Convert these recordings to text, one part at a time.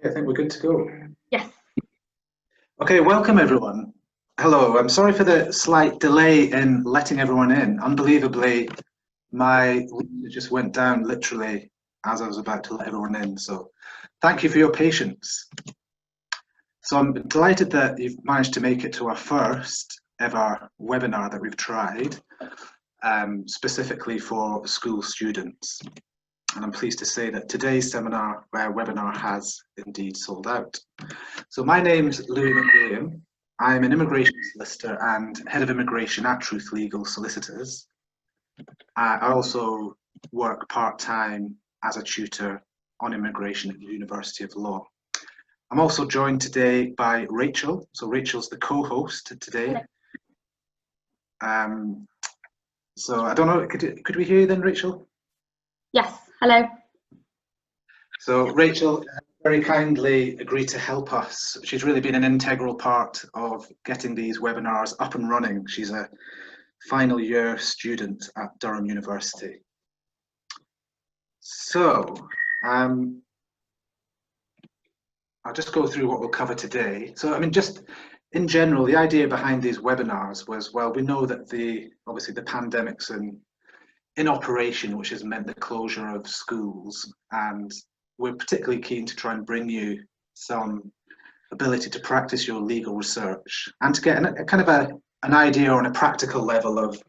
Okay, I think we're good to go. Yes. Okay, welcome everyone. Hello, I'm sorry for the slight delay in letting everyone in. Unbelievably, my router just went down literally as I was about to let everyone in. So thank you for your patience. So I'm delighted that you've managed to make it to our first ever webinar that we've tried, specifically for school students. And I'm pleased to say that today's webinar has indeed sold out. So my name's Shamima Begum. I'm an immigration solicitor and head of immigration at Truth Legal Solicitors. I also work part-time as a tutor on immigration at the University of Law. I'm also joined today by Rachel. So Rachel's the co-host today. So I don't know, could we hear you then, Rachel? Yes, hello. So Rachel very kindly agreed to help us. She's really been an integral part of getting these webinars up and running. She's a final year student at Durham University. So I'll just go through what we'll cover today. So I mean, just in general, the idea behind these webinars was, well, we know that obviously the pandemic's in operation, which has meant the closure of schools, and we're particularly keen to try and bring you some ability to practice your legal research and to get an idea on a practical level of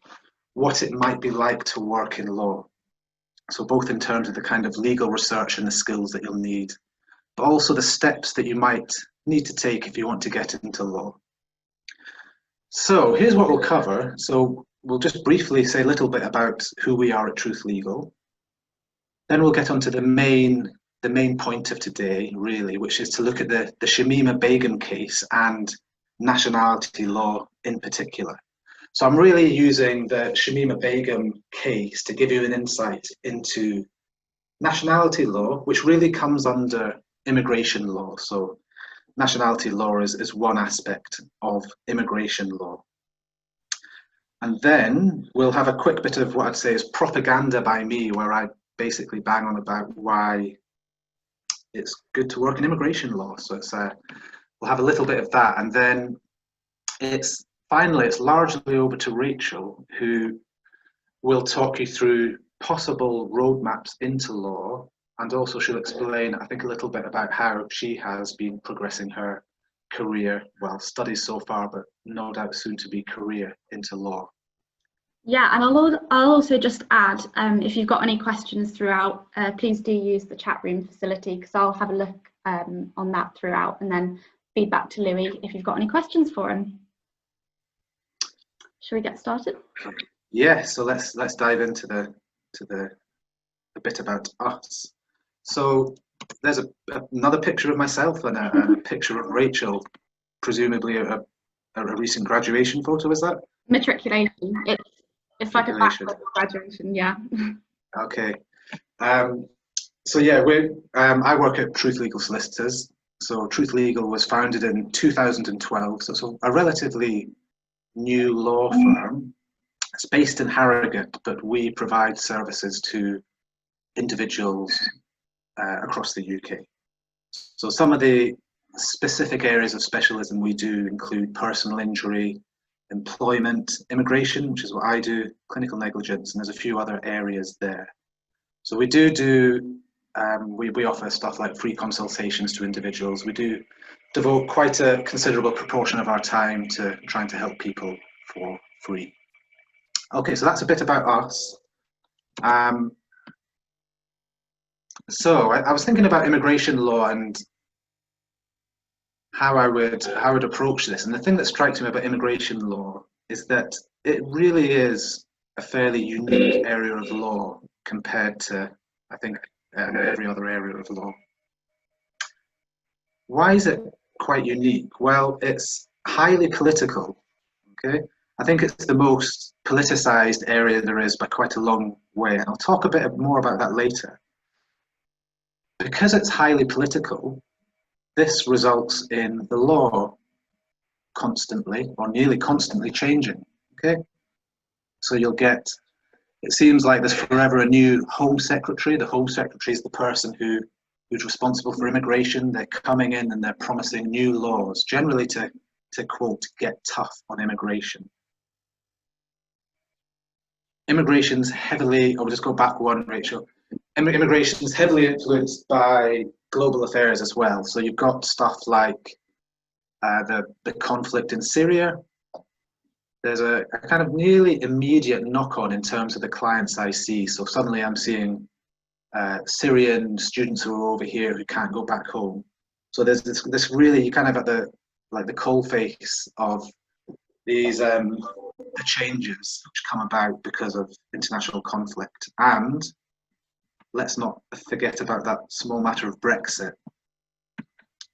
what it might be like to work in law. So both in terms of the kind of legal research and the skills that you'll need, but also the steps that you might need to take if you want to get into law. So here's what we'll cover. So we'll just briefly say a little bit about who we are at Truth Legal. Then we'll get onto the main point of today, really, which is to look at the Shamima Begum case and nationality law in particular. So I'm really using the Shamima Begum case to give you an insight into nationality law, which really comes under immigration law. So nationality law is one aspect of immigration law. And then we'll have a quick bit of what I'd say is propaganda by me, where I basically bang on about why it's good to work in immigration law. So we'll have a little bit of that, and then it's largely over to Rachel, who will talk you through possible roadmaps into law, and also she'll explain, I think, a little bit about how she has been progressing her career, well, studies so far, but no doubt soon to be career into law. Yeah, and I'll also just add, if you've got any questions throughout, please do use the chat room facility, because I'll have a look on that throughout, and then feedback to Louis if you've got any questions for him. Shall we get started? Yeah, so let's dive into the bit about us. So there's another picture of myself and a picture of Rachel, presumably a recent graduation photo, is that? Matriculation. It's like a bachelor graduation, yeah. Okay. So yeah, I work at Truth Legal Solicitors. So Truth Legal was founded in 2012, so it's a relatively new law firm. It's based in Harrogate, but we provide services to individuals across the UK. So some of the specific areas of specialism we do include personal injury, employment, immigration, which is what I do, clinical negligence, and there's a few other areas there. So we we offer stuff like free consultations to individuals. We do devote quite a considerable proportion of our time to trying to help people for free. Okay, so that's a bit about us. So I was thinking about immigration law and how I would approach this. And the thing that strikes me about immigration law is that it really is a fairly unique area of law compared to, I think, every other area of law. Why is it quite unique? Well, it's highly political, okay? I think it's the most politicized area there is by quite a long way. And I'll talk a bit more about that later. Because it's highly political, this results in the law constantly or nearly constantly changing, okay? So it seems like there's forever a new Home Secretary. The Home Secretary is the person who who's responsible for immigration. They're coming in and they're promising new laws, generally to quote, get tough on immigration. Immigration's heavily, I'll just go back one, Rachel. Immigration's heavily influenced by global affairs as well. So you've got stuff like the conflict in Syria. There's a kind of nearly immediate knock-on in terms of the clients I see. So suddenly I'm seeing Syrian students who are over here who can't go back home. So there's this really, you kind of at the coalface of these the changes which come about because of international conflict. And let's not forget about that small matter of Brexit,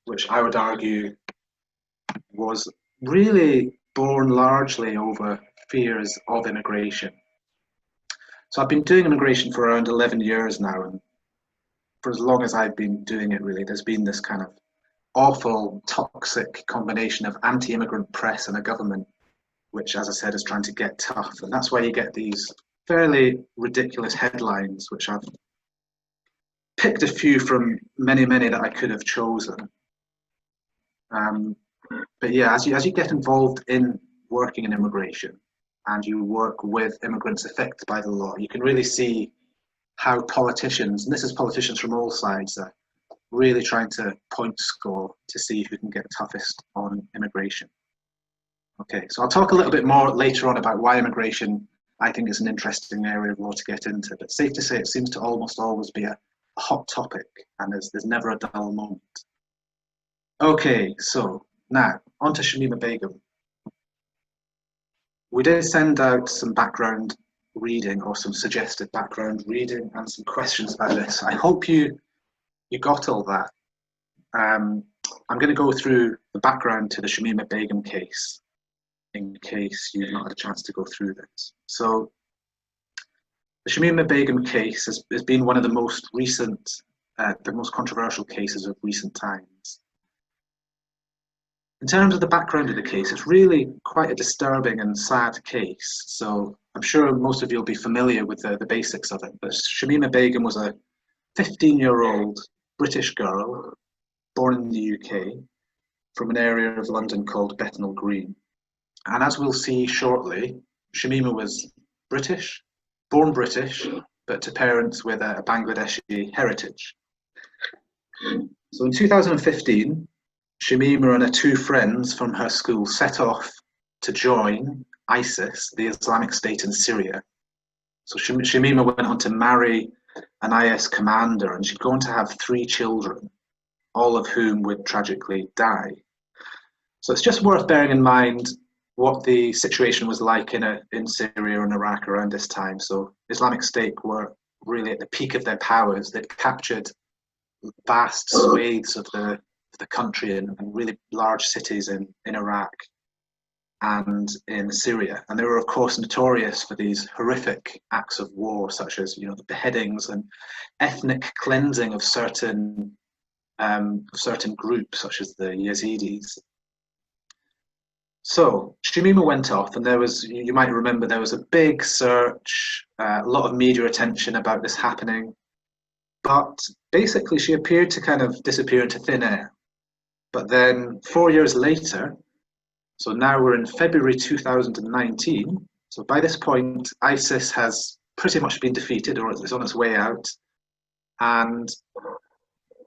which I would argue was really born largely over fears of immigration. So I've been doing immigration for around 11 years now, and for as long as I've been doing it, really, there's been this kind of awful, toxic combination of anti-immigrant press and a government which, as I said, is trying to get tough. And that's why you get these fairly ridiculous headlines, which I've picked a few from many, many that I could have chosen. But yeah, as you get involved in working in immigration and you work with immigrants affected by the law, you can really see how politicians, and this is politicians from all sides, are really trying to point score to see who can get toughest on immigration. Okay, so I'll talk a little bit more later on about why immigration, I think, is an interesting area of law to get into, but safe to say it seems to almost always be a hot topic, and there's never a dull moment. Okay, so now on to Shamima Begum. We did send out some background reading, or some suggested background reading, and some questions about this. I hope you got all that. I'm going to go through the background to the Shamima Begum case, in case you've not had a chance to go through this. So the Shamima Begum case has been one of the most recent, the most controversial cases of recent times. In terms of the background of the case, it's really quite a disturbing and sad case. So I'm sure most of you will be familiar with the basics of it. But Shamima Begum was a 15-year-old British girl born in the UK from an area of London called Bethnal Green. And as we'll see shortly, Shamima was British, born British, but to parents with a Bangladeshi heritage. So in 2015, Shamima and her two friends from her school set off to join ISIS, the Islamic State in Syria. So Shamima went on to marry an IS commander, and she'd gone to have 3 children, all of whom would tragically die. So it's just worth bearing in mind what the situation was like in Syria and Iraq around this time. So Islamic State were really at the peak of their powers. They'd captured vast swathes of the country and really large cities in Iraq and in Syria. And they were, of course, notorious for these horrific acts of war, such as, the beheadings and ethnic cleansing of certain groups, such as the Yazidis. So Shamima went off, and there was, you might remember, there was a big search, a lot of media attention about this happening. But basically, she appeared to kind of disappear into thin air. But then 4 years later, so now we're in February 2019. So by this point, ISIS has pretty much been defeated, or is on its way out. And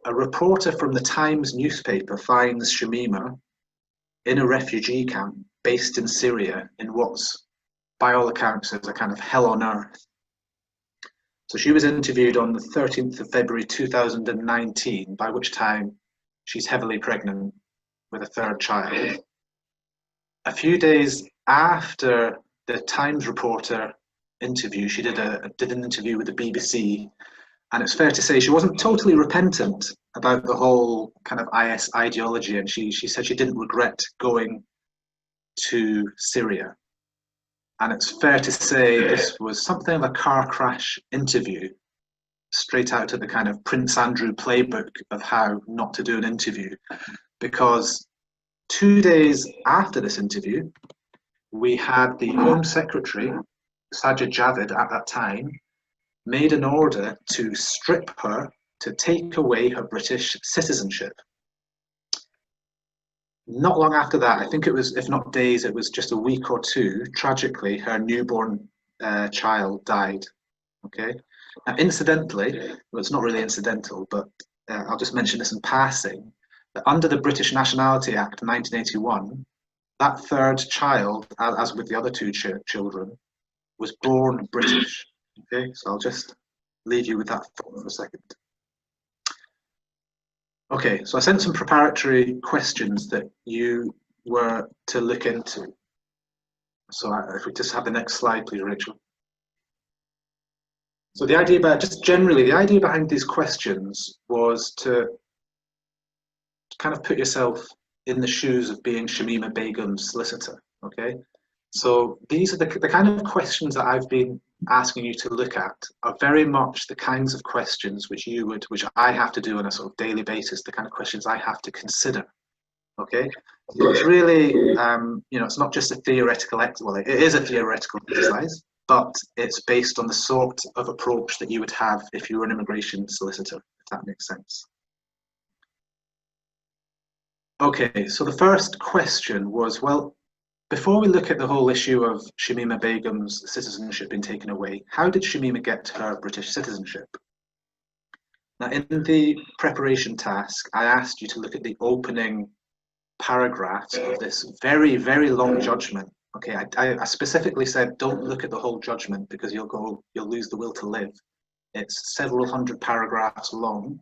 a reporter from the Times newspaper finds Shamima in a refugee camp based in Syria, in what's, by all accounts, is a kind of hell on earth. So she was interviewed on the 13th of February 2019, by which time she's heavily pregnant with a 3rd child. A few days after the Times reporter interview, she did an interview with the BBC, and it's fair to say she wasn't totally repentant about the whole kind of IS ideology, and she said she didn't regret going to Syria. And it's fair to say this was something of a car crash interview, straight out of the kind of Prince Andrew playbook of how not to do an interview. Because 2 days after this interview, we had the Home Secretary, Sajid Javid, at that time, made an order to strip her to take away her British citizenship. Not long after that, I think it was, if not days, it was just a week or two, tragically, her newborn child died. Okay. Now, incidentally, well, it's not really incidental, but I'll just mention this in passing, that under the British Nationality Act 1981, that third child, as with the other two children, was born British. Okay, so I'll just leave you with that thought for a second. Okay, so I sent some preparatory questions that you were to look into. So if we just have the next slide, please, Rachel. So the idea about, just generally, the idea behind these questions was to kind of put yourself in the shoes of being Shamima Begum's solicitor, okay? So these are the kind of questions that I've been asking you to look at are very much the kinds of questions which I have to do on a sort of daily basis, the kind of questions I have to consider, okay? So it's really, you know, it's not just a theoretical, well, it is a theoretical exercise, but it's based on the sort of approach that you would have if you were an immigration solicitor, if that makes sense. Okay, so the first question was, well, before we look at the whole issue of Shamima Begum's citizenship being taken away, how did Shamima get her British citizenship? Now, in the preparation task, I asked you to look at the opening paragraphs of this very, very long judgment. Okay, I specifically said don't look at the whole judgment because you'll lose the will to live. It's several hundred paragraphs long,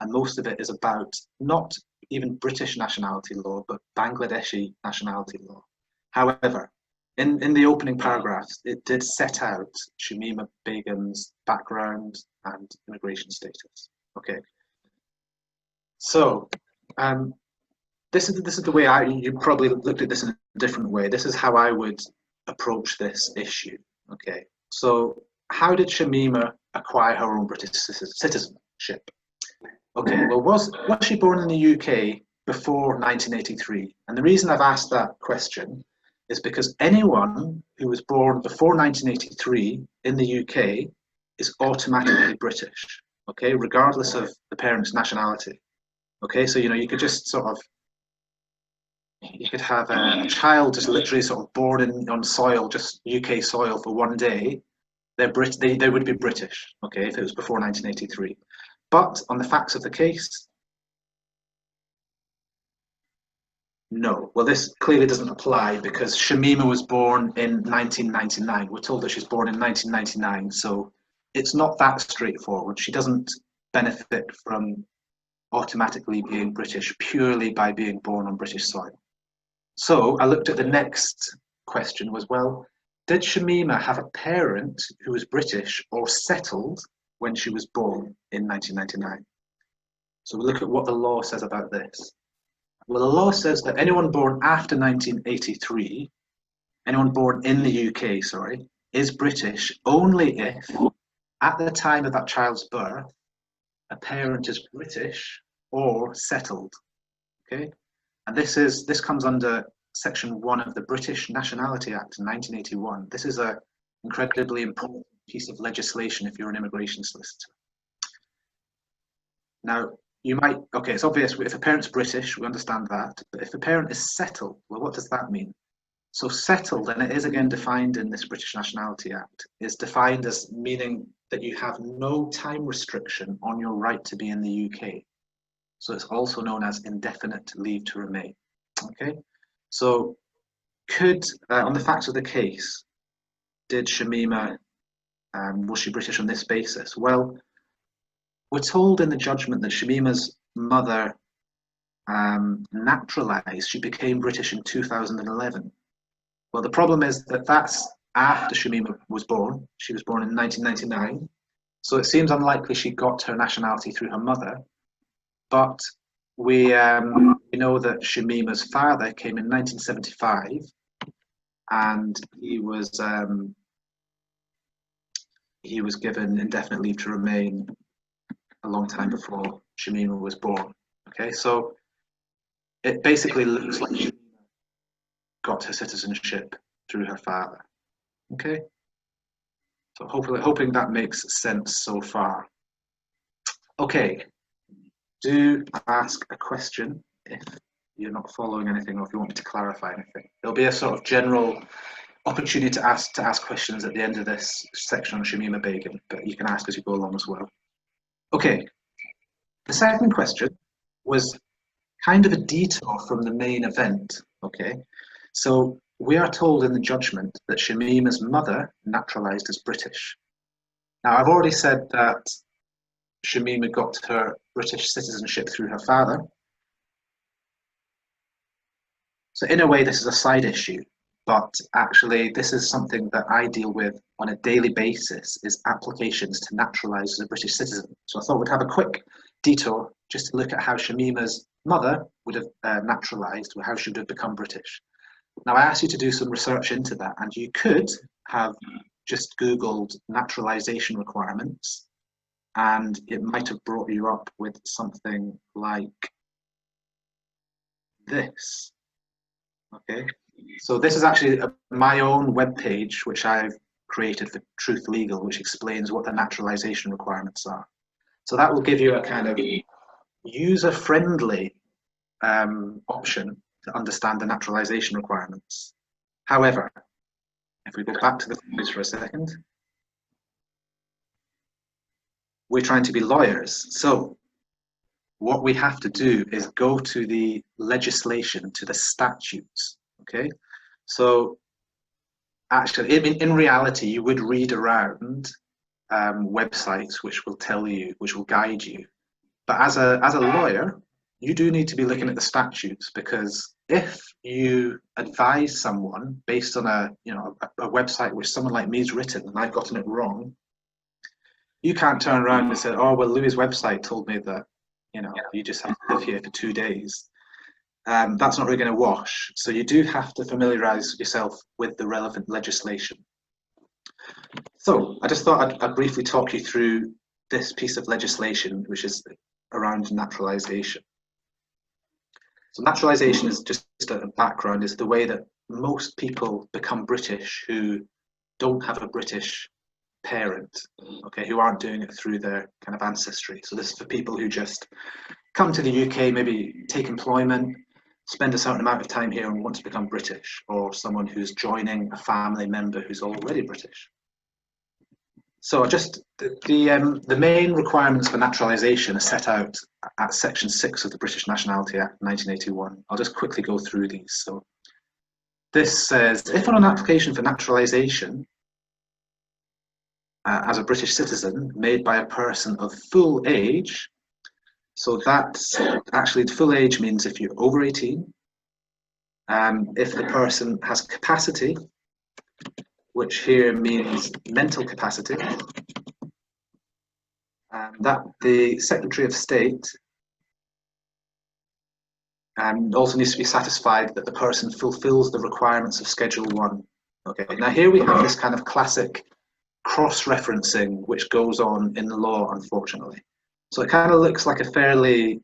and most of it is about not even British nationality law, but Bangladeshi nationality law. However, in the opening paragraphs, it did set out Shamima Begum's background and immigration status. Okay, so this is the way you probably looked at this in a different way. This is how I would approach this issue. Okay, so how did Shamima acquire her own British citizenship? Okay, well, was she born in the UK before 1983? And the reason I've asked that question is because anyone who was born before 1983 in the UK is automatically British, okay, regardless of the parent's nationality. Okay, so, you know, you could just sort of, you could have a child just literally sort of born on soil, just UK soil for one day, they would be British, okay, if it was before 1983. But on the facts of the case, no. Well, this clearly doesn't apply because Shamima was born in 1999. We're told that she's born in 1999, so it's not that straightforward. She doesn't benefit from automatically being British purely by being born on British soil. So I looked at the next question was, well, did Shamima have a parent who was British or settled when she was born in 1999? So we look at what the law says about this. Well, the law says that anyone born after 1983, anyone born in the UK, sorry, is British only if, at the time of that child's birth, a parent is British or settled, okay? And this comes under Section 1 of the British Nationality Act in 1981. This is an incredibly important piece of legislation if you're an immigration solicitor. Now, you might, okay, it's obvious if a parent's British, we understand that, but if a parent is settled, well, what does that mean? So settled, and it is again defined in this British Nationality Act, is defined as meaning that you have no time restriction on your right to be in the UK. So it's also known as indefinite leave to remain, okay? So on the facts of the case, did Shamima, was she British on this basis? Well, we're told in the judgment that Shamima's mother naturalised. She became British in 2011. Well, the problem is that that's after Shamima was born. She was born in 1999. So it seems unlikely she got her nationality through her mother. But we know that Shamima's father came in 1975 and he was given indefinite leave to remain a long time before Shamima was born. Okay, so it basically looks like Shamima got her citizenship through her father. Okay, so hoping that makes sense so far. Okay, do ask a question if you're not following anything or if you want me to clarify anything. There'll be a sort of general opportunity to ask questions at the end of this section on Shamima Begum, but you can ask as you go along as well. Okay, the second question was kind of a detour from the main event, okay? So we are told in the judgment that Shamima's mother naturalised as British. Now, I've already said that Shamima got her British citizenship through her father. So in a way, this is a side issue, but actually this is something that I deal with on a daily basis, is applications to naturalise as a British citizen. So I thought we'd have a quick detour just to look at how Shamima's mother would have naturalised, or how she would have become British. Now, I asked you to do some research into that, and you could have just Googled naturalisation requirements, and it might have brought you up with something like this. Okay, so this is actually my own webpage, which I've created for Truth Legal, which explains what the naturalisation requirements are. So that will give you a kind of user-friendly option to understand the naturalisation requirements. However, if we go back to the slides for a second, we're trying to be lawyers. So what we have to do is go to the legislation, to the statutes, okay? So actually, in reality, you would read around websites which will tell you, which will guide you. But as a lawyer, you do need to be looking at the statutes, because if you advise someone based on a website which someone like me has written and I've gotten it wrong, you can't turn around and say, oh, well, Louis' website told me that, you just have to live here for 2 days. That's not really going to wash. So you do have to familiarise yourself with the relevant legislation. So I just thought I'd briefly talk you through this piece of legislation, which is around naturalisation. So naturalisation is just a background, is the way that most people become British who don't have a British parent, okay, who aren't doing it through their kind of ancestry. So this is for people who just come to the UK, maybe take employment, spend a certain amount of time here and want to become British, or someone who's joining a family member who's already British. So just the main requirements for naturalisation are set out at Section 6 of the British Nationality Act 1981. I'll just quickly go through these. So this says, if on an application for naturalisation as a British citizen made by a person of full age, so that's actually, full age means if you're over 18, if the person has capacity, which here means mental capacity, that the Secretary of State also needs to be satisfied that the person fulfills the requirements of Schedule 1. Okay, now here we have this kind of classic cross-referencing which goes on in the law, unfortunately. So it kind of looks like a fairly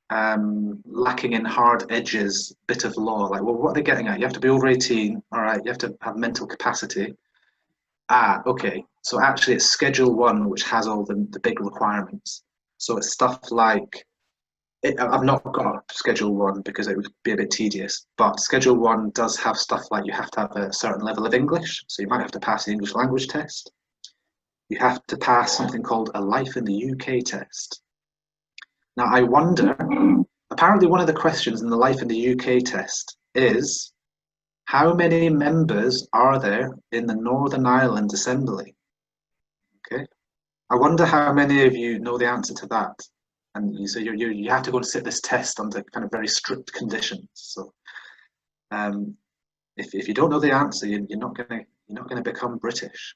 lacking in hard edges bit of law. Like, well, what are they getting at? You have to be over 18, all right, you have to have mental capacity. Ah, okay, so actually it's Schedule 1 which has all the big requirements. So it's stuff like, I've not got Schedule 1 because it would be a bit tedious, but Schedule 1 does have stuff like you have to have a certain level of English, so you might have to pass the English language test. You have to pass something called a Life in the UK test. Now I wonder, apparently one of the questions in the Life in the UK test is, how many members are there in the Northern Ireland Assembly? Okay, I wonder how many of you know the answer to that. And so you have to go and sit this test under kind of very strict conditions. So if you don't know the answer, you're not going to become British.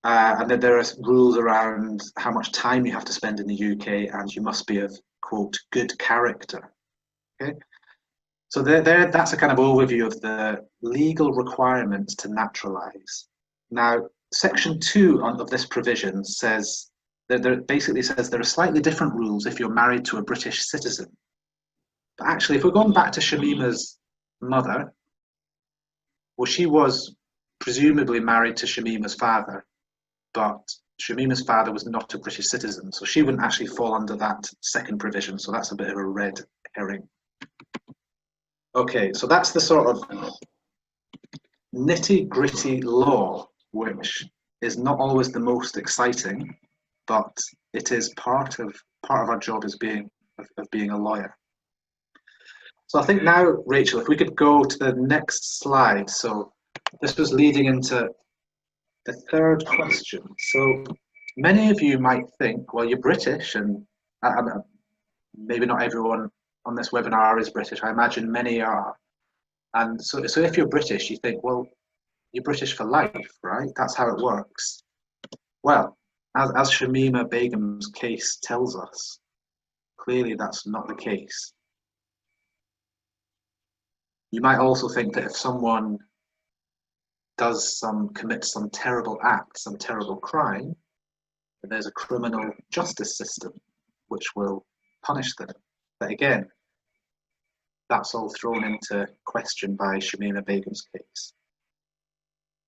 And then there are rules around how much time you have to spend in the UK, and you must be of, quote, good character. Okay, so that's a kind of overview of the legal requirements to naturalise. Now, Section 2 of this provision says that basically says there are slightly different rules if you're married to a British citizen. But actually, if we're going back to Shamima's mother, well, she was presumably married to Shamima's father, but Shamima's father was not a British citizen, so she wouldn't actually fall under that second provision. So that's a bit of a red herring. Okay, so that's the sort of nitty-gritty law, which is not always the most exciting, but it is part of our job as being a lawyer. So I think now, Rachel, if we could go to the next slide. So this was leading into the third question. So many of you might think, well, you're British, and maybe not everyone on this webinar is British. I imagine many are. And so if you're British, you think, well, you're British for life, right? That's how it works. Well, as Shamima Begum's case tells us, clearly that's not the case. You might also think that if someone commits some terrible act, some terrible crime, that there's a criminal justice system which will punish them. But again, that's all thrown into question by Shamima Begum's case.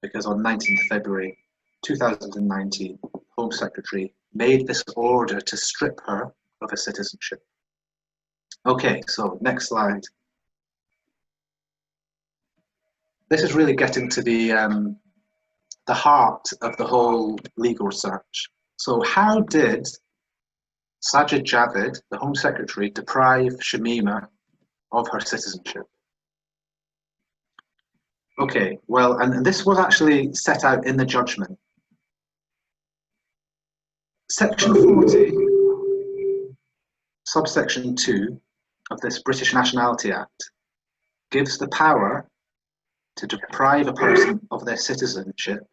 Because on 19th February 2019, Home Secretary made this order to strip her of her citizenship. Okay, so next slide. This is really getting to the heart of the whole legal research. So how did Sajid Javid, the Home Secretary, deprive Shamima of her citizenship? Okay, well, and this was actually set out in the judgment. Section 40, subsection 2 of this British Nationality Act gives the power to deprive a person of their citizenship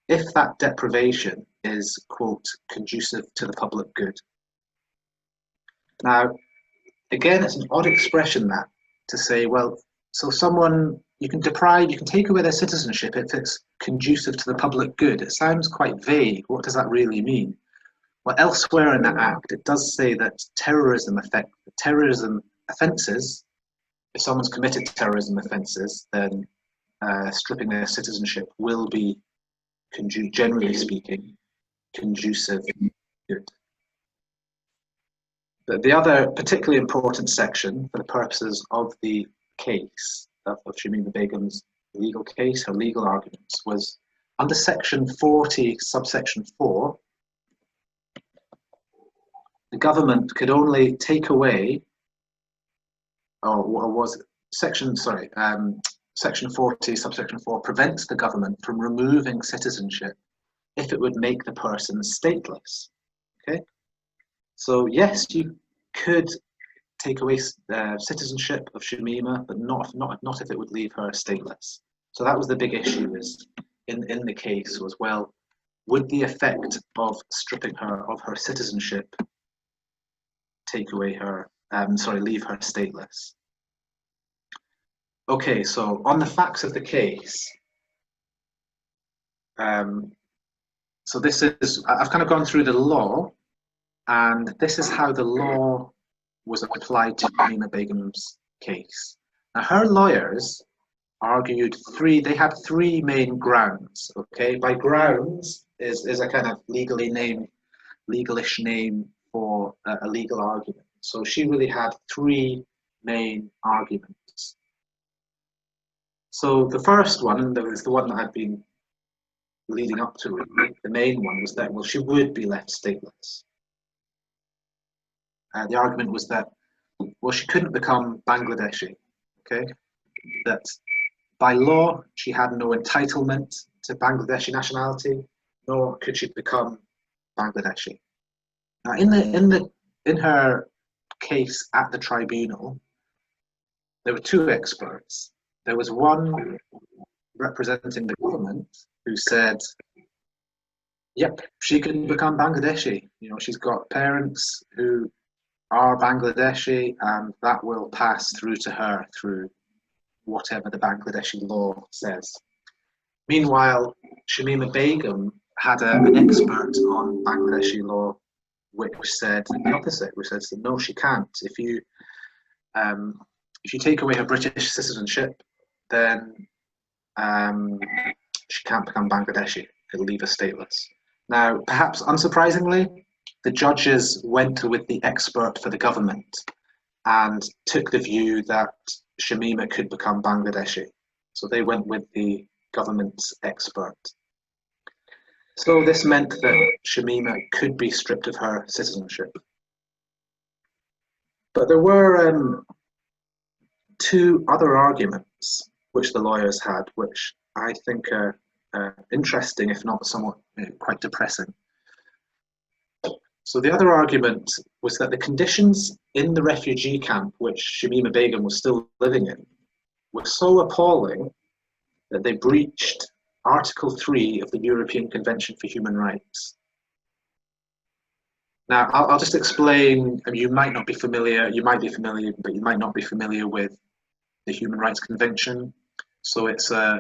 if that deprivation is, quote, conducive to the public good. Now, again, it's an odd expression that to say, well, so someone, you can take away their citizenship if it's conducive to the public good. It sounds quite vague. What does that really mean? Well, elsewhere in that act, it does say that terrorism offences, if someone's committed terrorism offences, then stripping their citizenship will be, generally speaking, conducive good. But the other particularly important section for the purposes of the case, of Shamima Begum's legal case, her legal arguments, was under section 40, subsection 4, the government could only take away, section 40, subsection 4 prevents the government from removing citizenship if it would make the person stateless. Okay, so yes, you could take away citizenship of Shamima, but not if it would leave her stateless. So that was the big issue in the case was, well, would the effect of stripping her of her citizenship leave her stateless? Okay, so on the facts of the case, so this is, I've kind of gone through the law, and this is how the law was applied to Shamima Begum's case. Now, her lawyers argued they had three main grounds, okay? By grounds is a kind of legalish name for a legal argument. So she really had three main arguments. So the first one, and is the one that I've been leading up to, really, the main one was that, well, she would be left stateless. The argument was that, well, she couldn't become Bangladeshi, okay? That by law, she had no entitlement to Bangladeshi nationality, nor could she become Bangladeshi. Now, in her case at the tribunal, there were two experts. There was one representing the government who said, yep, she can become Bangladeshi. You know, she's got parents who are Bangladeshi, and that will pass through to her through whatever the Bangladeshi law says. Meanwhile, Shamima Begum had an expert on Bangladeshi law which said the opposite, which says that no, she can't. If you take away her British citizenship, then she can't become Bangladeshi. It'll leave her stateless. Now, perhaps unsurprisingly, the judges went with the expert for the government and took the view that Shamima could become Bangladeshi. So they went with the government's expert. So this meant that Shamima could be stripped of her citizenship. But there were two other arguments which the lawyers had, which I think are interesting, if not somewhat quite depressing. So the other argument was that the conditions in the refugee camp, which Shamima Begum was still living in, were so appalling that they breached Article 3 of the European Convention for Human Rights. Now, I'll just explain. I mean, you might be familiar, but you might not be familiar with the Human Rights Convention. So it's a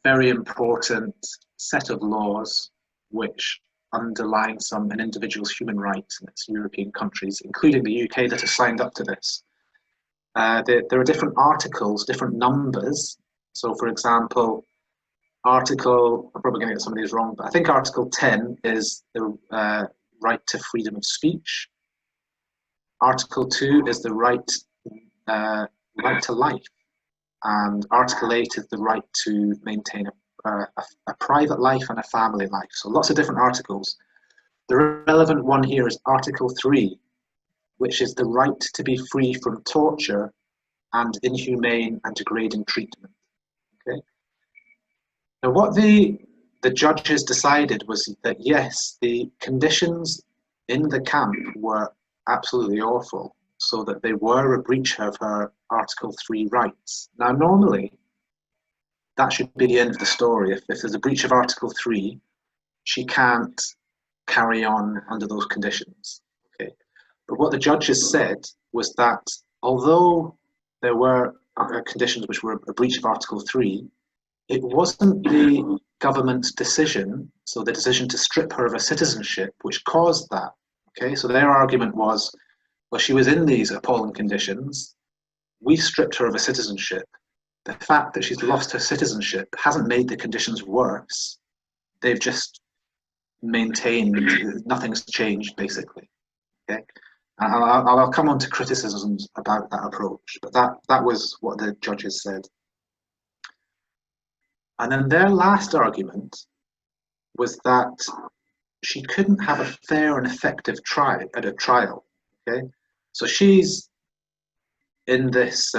very important set of laws which underline an individual's human rights in its European countries, including the UK, that have signed up to this. There are different articles, different numbers. So, for example, I'm probably going to get some of these wrong, but I think Article 10 is the right to freedom of speech. Article 2 is the right to life. And Article 8 is the right to maintain a private life and a family life. So lots of different articles. The relevant one here is Article 3, which is the right to be free from torture and inhumane and degrading treatment. Okay. Now, what the judges decided was that, yes, the conditions in the camp were absolutely awful, so that they were a breach of her Article 3 rights. Now, normally, that should be the end of the story. If there's a breach of Article 3, she can't carry on under those conditions. Okay. But what the judges said was that although there were conditions which were a breach of Article 3, it wasn't the government's decision, so the decision to strip her of her citizenship, which caused that. Okay, so their argument was, well, she was in these appalling conditions, we stripped her of her citizenship. The fact that she's lost her citizenship hasn't made the conditions worse. They've just maintained, nothing's changed, basically. Okay, I'll come on to criticisms about that approach, but that was what the judges said. And then their last argument was that she couldn't have a fair and effective trial at a trial. Okay, so she's in this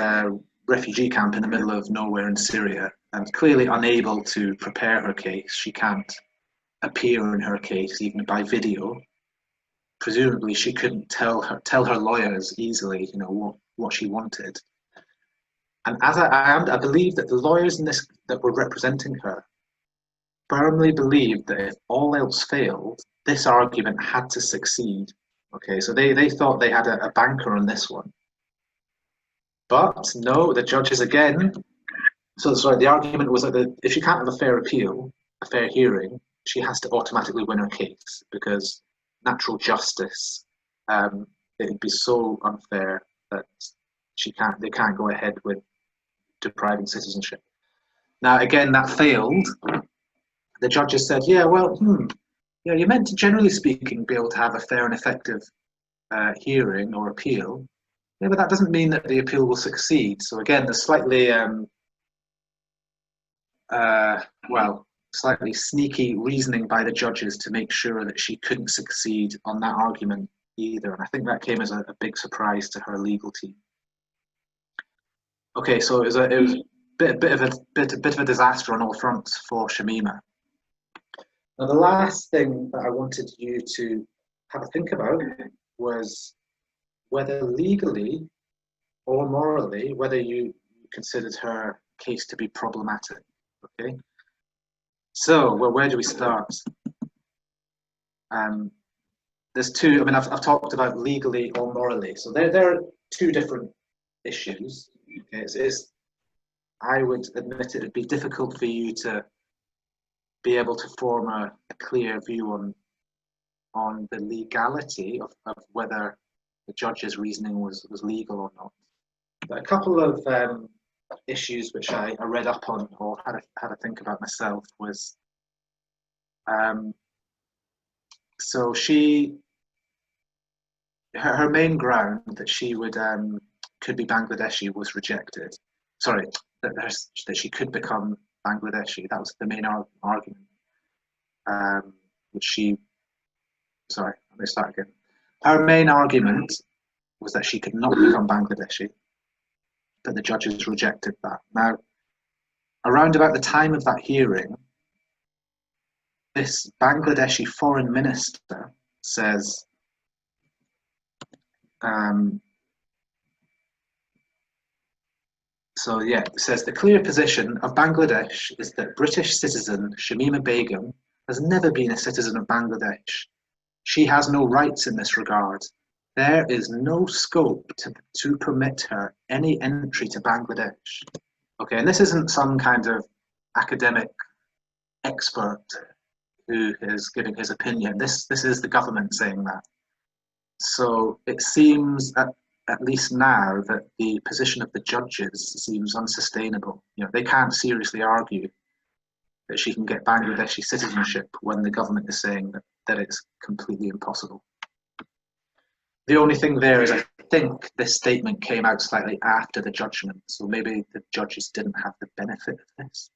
refugee camp in the middle of nowhere in Syria, and clearly unable to prepare her case. She can't appear in her case even by video. Presumably, she couldn't tell her lawyers easily, what she wanted. And as I believe that the lawyers that were representing her firmly believed that if all else failed, this argument had to succeed. Okay, so they thought they had a banker on this one. But no, the judges again. So sorry, the argument was that if she can't have a fair appeal, a fair hearing, she has to automatically win her case because natural justice, it'd be so unfair that they can't go ahead with depriving citizenship. Now, again, that failed. The judges said, yeah, well, you're meant to, generally speaking, be able to have a fair and effective hearing or appeal. Yeah, but that doesn't mean that the appeal will succeed. So again, there's slightly, slightly sneaky reasoning by the judges to make sure that she couldn't succeed on that argument either. And I think that came as a big surprise to her legal team. Okay, so it was a bit of a disaster on all fronts for Shamima. Now, the last thing that I wanted you to have a think about was whether legally or morally, whether you considered her case to be problematic. Okay, so where do we start? There's two. I mean, I've talked about legally or morally, so there are two different issues. Okay, I would admit it'd be difficult for you to be able to form a clear view on the legality of whether the judge's reasoning was legal or not. But a couple of issues which I read up on or had to think about myself was So her main ground that she would could be Bangladeshi was rejected. Sorry, that she could become Bangladeshi. That was the main argument. Which she, sorry, let me start again. Her main argument was that she could not become Bangladeshi, but the judges rejected that. Now, around about the time of that hearing, this Bangladeshi foreign minister says, it says the clear position of Bangladesh is that British citizen Shamima Begum has never been a citizen of Bangladesh. She has no rights in this regard. There is no scope to permit her any entry to Bangladesh. Okay, and this isn't some kind of academic expert who is giving his opinion. This is the government saying that. So it seems at least now that the position of the judges seems unsustainable. You know, they can't seriously argue that she can get Bangladeshi citizenship when the government is saying that it's completely impossible. The only thing there is I think this statement came out slightly after the judgment, so maybe the judges didn't have the benefit of this.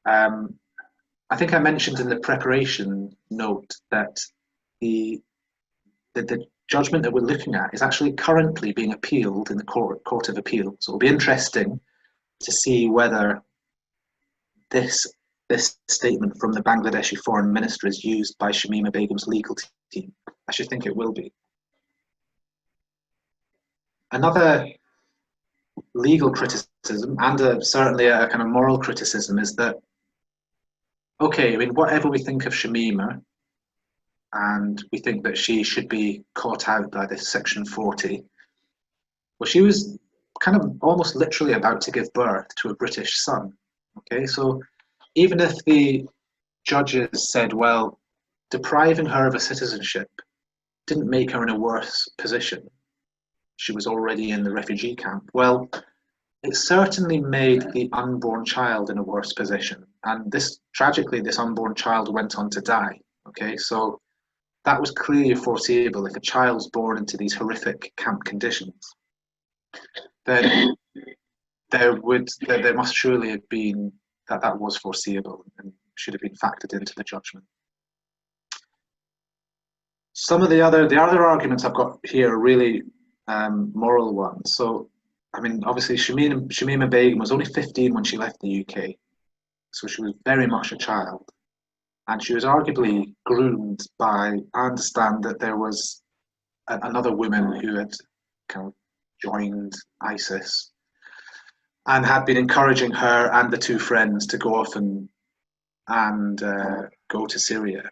I think I mentioned in the preparation note that the judgment that we're looking at is actually currently being appealed in the Court of Appeal. So it'll be interesting to see whether this statement from the Bangladeshi foreign minister is used by Shamima Begum's legal team. I should think it will be. Another legal criticism, and certainly a kind of moral criticism, is that, okay, I mean, whatever we think of Shamima, and we think that she should be caught out by this Section 40, well, she was kind of almost literally about to give birth to a British son. Okay, so even if the judges said, well, depriving her of a citizenship didn't make her in a worse position, she was already in the refugee camp, well, it certainly made the unborn child in a worse position. And tragically, this unborn child went on to die. Okay, so that was clearly foreseeable. If a child's born into these horrific camp conditions, then there must surely have been that was foreseeable and should have been factored into the judgment. Some of the other arguments I've got here are really moral ones. So, I mean, obviously Shamima Begum was only 15 when she left the UK, so she was very much a child, and she was arguably groomed by, I understand that there was another woman who had kind of joined ISIS and had been encouraging her and the two friends to go off and go to Syria.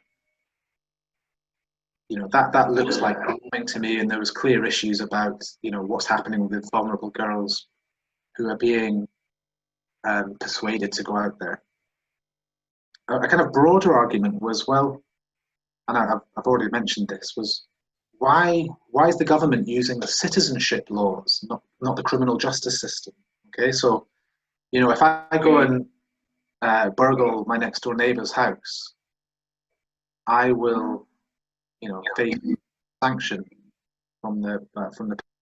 You know, that looks like grooming to me, and there was clear issues about, you know, what's happening with vulnerable girls who are being persuaded to go out there. A kind of broader argument was, well, and I've already mentioned this, was why is the government using the citizenship laws, not the criminal justice system? Okay, so, you know, if I go and burgle my next door neighbour's house, I will, you know, face sanction from the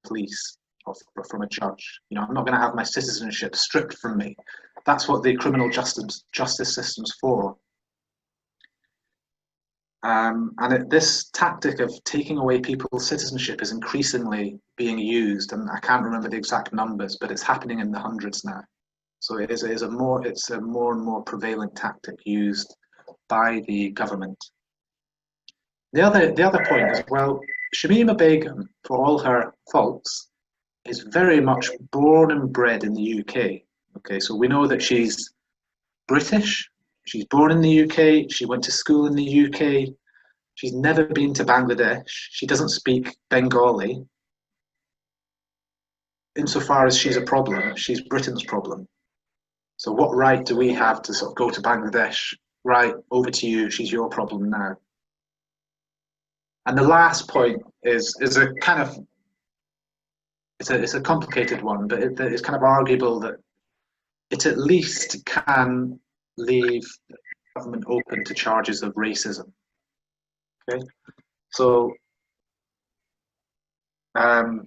police or from a judge. You know, I'm not going to have my citizenship stripped from me. That's what the criminal justice system's for. This tactic of taking away people's citizenship is increasingly being used, and I can't remember the exact numbers, but it's happening in the hundreds now. So it's a more and more prevalent tactic used by the government. The other point is, well, Shamima Begum, for all her faults, is very much born and bred in the UK. Okay, so we know that she's British, she's born in the UK, she went to school in the UK, she's never been to Bangladesh, she doesn't speak Bengali. Insofar as she's a problem, she's Britain's problem. So what right do we have to sort of go to Bangladesh? Right, over to you, she's your problem now. And the last point is a kind of, it's a complicated one, but it's kind of arguable that it at least can leave the government open to charges of racism. Okay, so the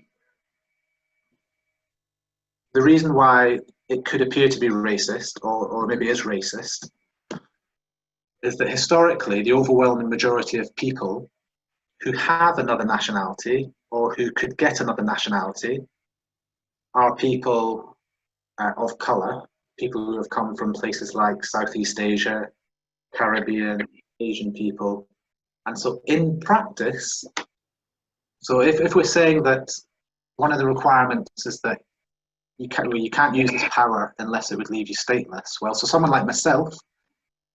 reason why it could appear to be racist, or maybe is racist, is that historically the overwhelming majority of people who have another nationality or who could get another nationality are people of colour, people who have come from places like Southeast Asia, Caribbean, Asian people. And so in practice, so if we're saying that one of the requirements is that you can't use this power unless it would leave you stateless. Well, so someone like myself,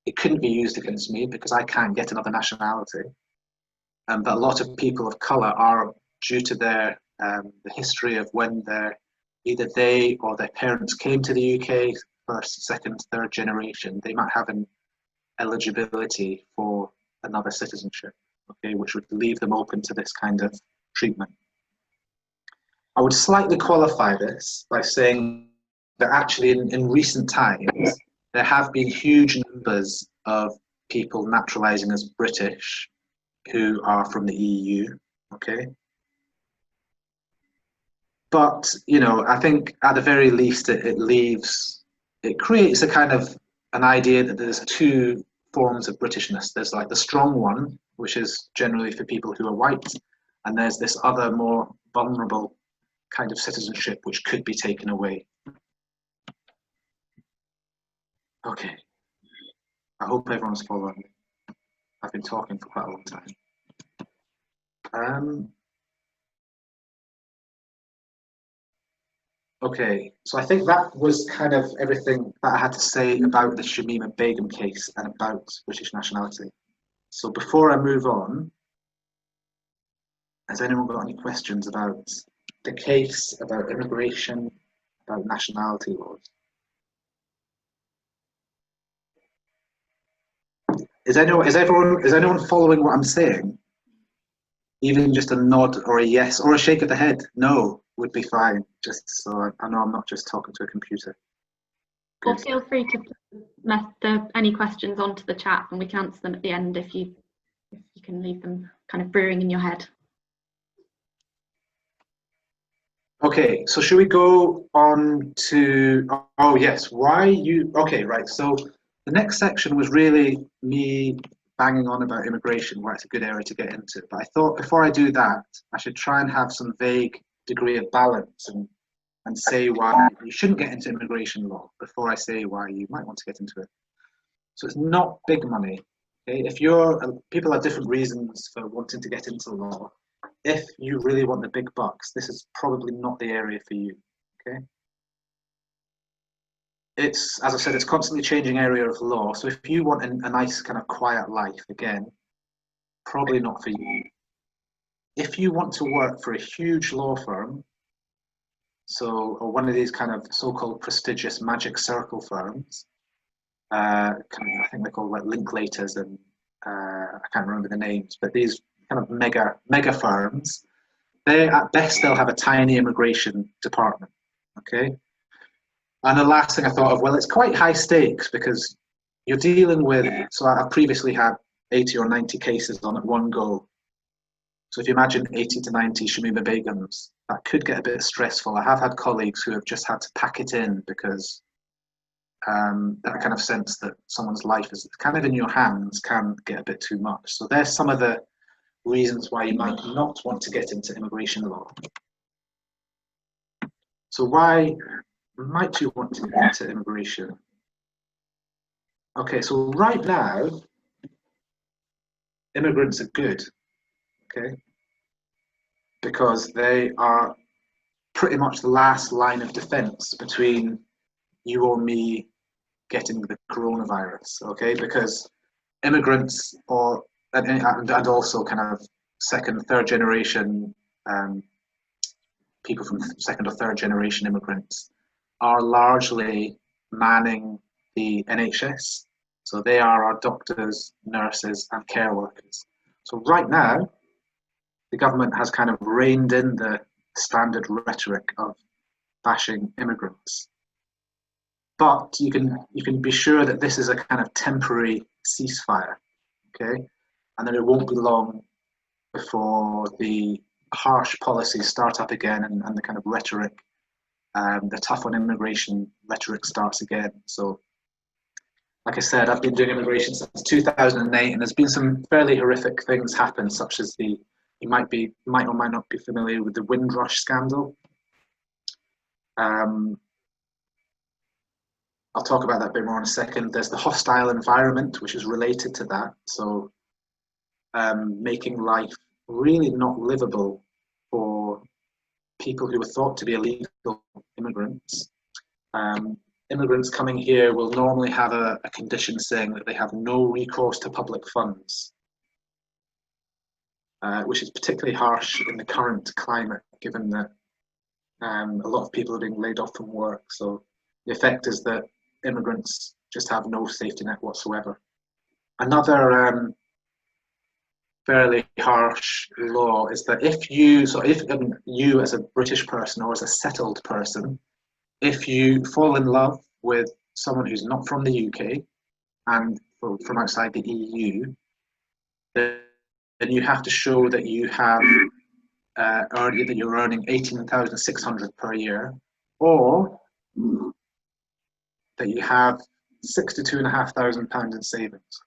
it couldn't be used against me because I can't get another nationality. But a lot of people of colour are, due to their the history of when either they or their parents came to the UK, first, second, third generation, they might have an eligibility for another citizenship, okay, which would leave them open to this kind of treatment. I would slightly qualify this by saying that actually in recent times, there have been huge numbers of people naturalising as British who are from the EU, okay? But, you know, I think at the very least it creates a kind of an idea that there's two forms of Britishness. There's like the strong one, which is generally for people who are white, and there's this other more vulnerable kind of citizenship which could be taken away. Okay, I hope everyone's following me. I've been talking for quite a long time. Okay, so I think that was kind of everything that I had to say about the Shamima Begum case and about British nationality. So before I move on, has anyone got any questions about the case, about immigration, about nationality laws? Is anyone following what I'm saying? Even just a nod or a yes or a shake of the head, no, would be fine. Just so I know I'm not just talking to a computer. Or feel free to put any questions onto the chat and we can answer them at the end if you can leave them kind of brewing in your head. Okay, so should we go on to, oh yes, okay, right. So the next section was really me banging on about immigration, where it's a good area to get into. But I thought before I do that, I should try and have some vague degree of balance and say why you shouldn't get into immigration law before I say why you might want to get into it. So it's not big money. Okay? If people have different reasons for wanting to get into law. If you really want the big bucks, this is probably not the area for you. Okay. It's, as I said, it's constantly changing area of law. So if you want a nice kind of quiet life, again, probably not for you. If you want to work for a huge law firm, or one of these kind of so-called prestigious magic circle firms, I think they're called like Linklaters and I can't remember the names, but these kind of mega firms, at best they'll have a tiny immigration department, okay? And the last thing I thought of, well, it's quite high stakes because you're dealing with, so I've previously had 80 or 90 cases on at one go. So if you imagine 80 to 90 Shamima Begums, that could get a bit stressful. I have had colleagues who have just had to pack it in because that kind of sense that someone's life is kind of in your hands can get a bit too much. So there's some of the reasons why you might not want to get into immigration law. So why might you want to get into immigration? Okay, so right now, immigrants are good, okay? Because they are pretty much the last line of defense between you or me getting the coronavirus, okay? Because immigrants and also kind of second, third generation people from second or third generation immigrants are largely manning the NHS. So they are our doctors, nurses, and care workers. So right now, the government has kind of reined in the standard rhetoric of bashing immigrants. But you can be sure that this is a kind of temporary ceasefire, okay? and then it won't be long before the harsh policies start up again, and the kind of rhetoric, the tough on immigration rhetoric starts again. So, like I said, I've been doing immigration since 2008, and there's been some fairly horrific things happen, such as you might or might not be familiar with the Windrush scandal. I'll talk about that a bit more in a second. There's the hostile environment, which is related to that. So making life really not livable for people who are thought to be illegal immigrants. Immigrants coming here will normally have a condition saying that they have no recourse to public funds, which is particularly harsh in the current climate, given that a lot of people are being laid off from work. So the effect is that immigrants just have no safety net whatsoever. Another fairly harsh law is that if you as a British person or as a settled person, if you fall in love with someone who's not from the UK and from outside the EU, then you have to show that you have that you're earning 18,600 per year, or that you have £62,500 in savings.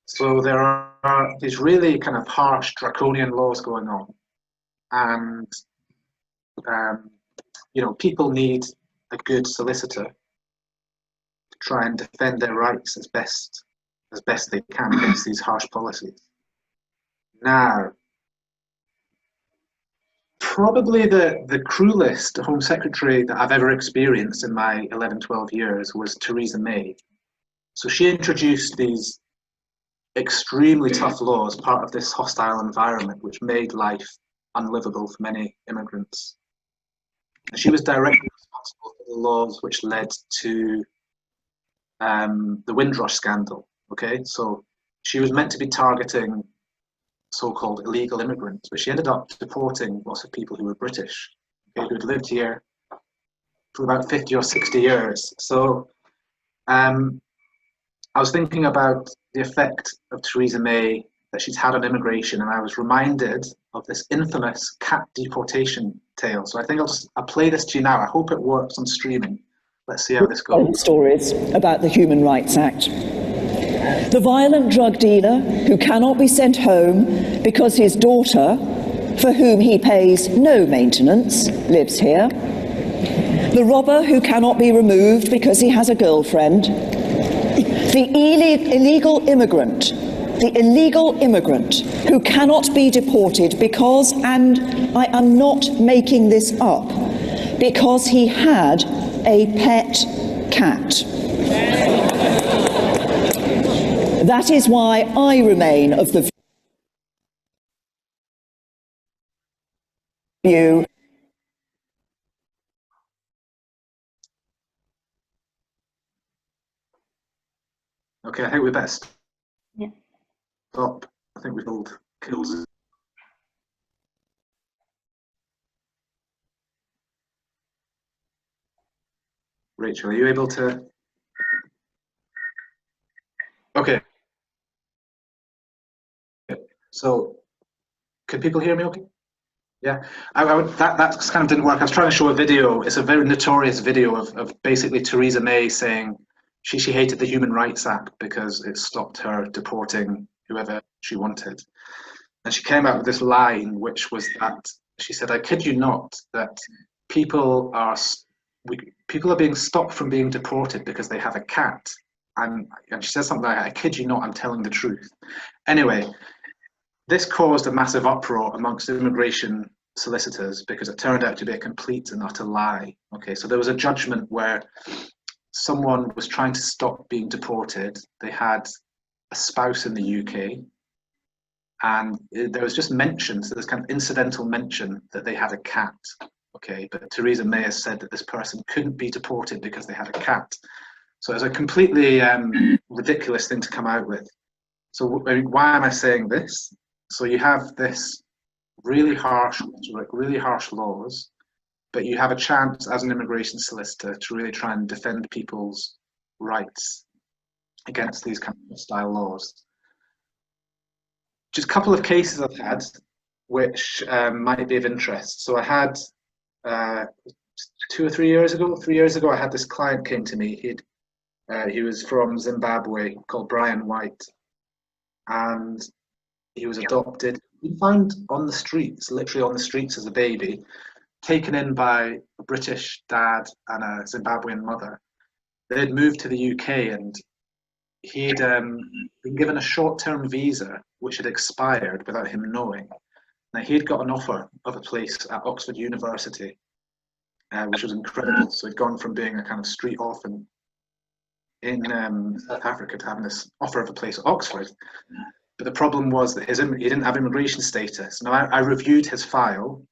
So there are these really kind of harsh, draconian laws going on, and people need a good solicitor to try and defend their rights as best they can against these harsh policies. Now, probably the cruelest Home Secretary that I've ever experienced in my 11, 12 years was Theresa May. So she introduced these extremely tough laws, part of this hostile environment, which made life unlivable for many immigrants. And she was directly responsible for the laws which led to the Windrush scandal. Okay, so she was meant to be targeting so-called illegal immigrants, but she ended up deporting lots of people who were British, okay, who had lived here for about 50 or 60 years. So I was thinking about the effect of Theresa May that she's had on immigration, and I was reminded of this infamous cat deportation tale. So I think I'll play this to you now. I hope it works on streaming. Let's see how this goes. Stories about the Human Rights Act. The violent drug dealer who cannot be sent home because his daughter, for whom he pays no maintenance, lives here. The robber who cannot be removed because he has a girlfriend. The illegal immigrant who cannot be deported because, and I am not making this up, because he had a pet cat. That is why I remain of the view. Okay, I think we better stop. Yeah. I think we've all killed it. Rachel, are you able to? Okay. So, can people hear me okay? Yeah, that kind of didn't work. I was trying to show a video. It's a very notorious video of basically Theresa May saying she hated the Human Rights Act because it stopped her deporting whoever she wanted. And she came out with this line, which was that she said, "I kid you not, that people are being stopped from being deported because they have a cat." And she said something like, "I kid you not, I'm telling the truth." Anyway, this caused a massive uproar amongst immigration solicitors because it turned out to be a complete and utter lie. Okay, so there was a judgment where someone was trying to stop being deported. They had a spouse in the UK, and there was just mention, so there's kind of incidental mention that they had a cat. Okay, but Theresa May has said that this person couldn't be deported because they had a cat. So it's a completely ridiculous thing to come out with. So why am I saying this? So you have this really harsh laws, but you have a chance as an immigration solicitor to really try and defend people's rights against these kind of hostile laws. just a couple of cases I've had which might be of interest. So I had 3 years ago, I had this client came to me. He was from Zimbabwe, called Brian White, and he was adopted. He found on the streets, literally on the streets as a baby, taken in by a British dad and a Zimbabwean mother. They had moved to the UK, and he'd been given a short-term visa which had expired without him knowing. Now, he'd got an offer of a place at Oxford University, which was incredible. So he'd gone from being a kind of street orphan in South Africa to having this offer of a place at Oxford. But the problem was that he didn't have immigration status. Now, I reviewed his file,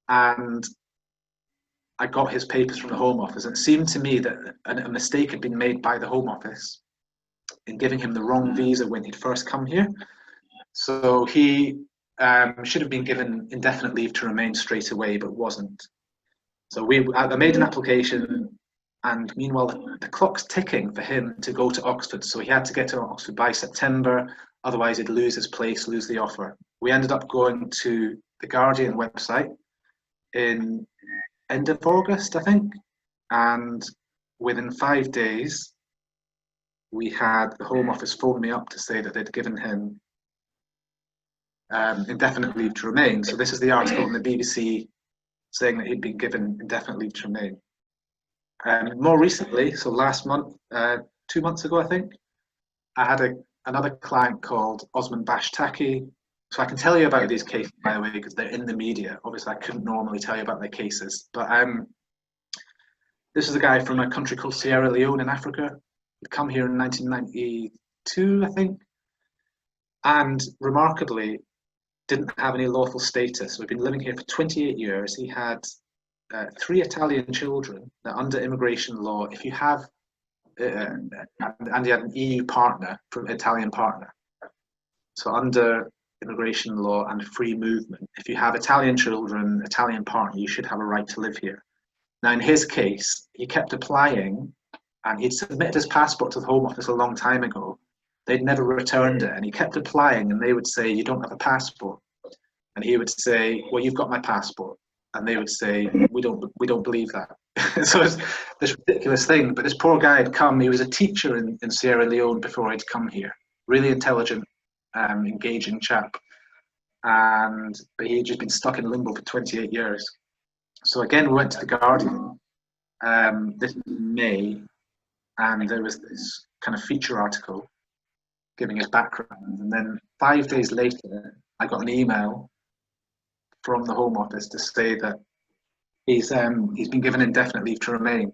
and I got his papers from the Home Office. And it seemed to me that a mistake had been made by the Home Office in giving him the wrong visa when he'd first come here. So he should have been given indefinite leave to remain straight away, but wasn't. So I made an application, and meanwhile the clock's ticking for him to go to Oxford. So he had to get to Oxford by September, otherwise he'd lose his place, lose the offer. We ended up going to the Guardian website in end of August, I think, and within 5 days we had the Home Office phone me up to say that they'd given him indefinite leave to remain. So this is the article in the BBC saying that he'd been given indefinite leave to remain. More recently, so last month, 2 months ago, I think, I had another client called Osman Bashtaki. So I can tell you about these cases, by the way, because they're in the media. Obviously, I couldn't normally tell you about their cases, but this is a guy from a country called Sierra Leone in Africa. He'd come here in 1992, I think, and remarkably didn't have any lawful status. So he'd been living here for 28 years. He had 3 Italian children. Now, under immigration law, if you have, and he had an EU partner, from Italian partner. So under immigration law and free movement, if you have Italian children, Italian partner, you should have a right to live here. Now, in his case, he kept applying, and he'd submitted his passport to the Home Office a long time ago. They'd never returned it, and he kept applying, and they would say, "You don't have a passport." And he would say, "Well, you've got my passport." And they would say, we don't believe that. So it's this ridiculous thing. But this poor guy had come. He was a teacher in Sierra Leone before he'd come here. Really intelligent, engaging chap. But he'd just been stuck in limbo for 28 years. So again, we went to the Guardian. This was in May, and there was this kind of feature article giving his background. And then 5 days later, I got an email from the Home Office to say that he's been given indefinite leave to remain.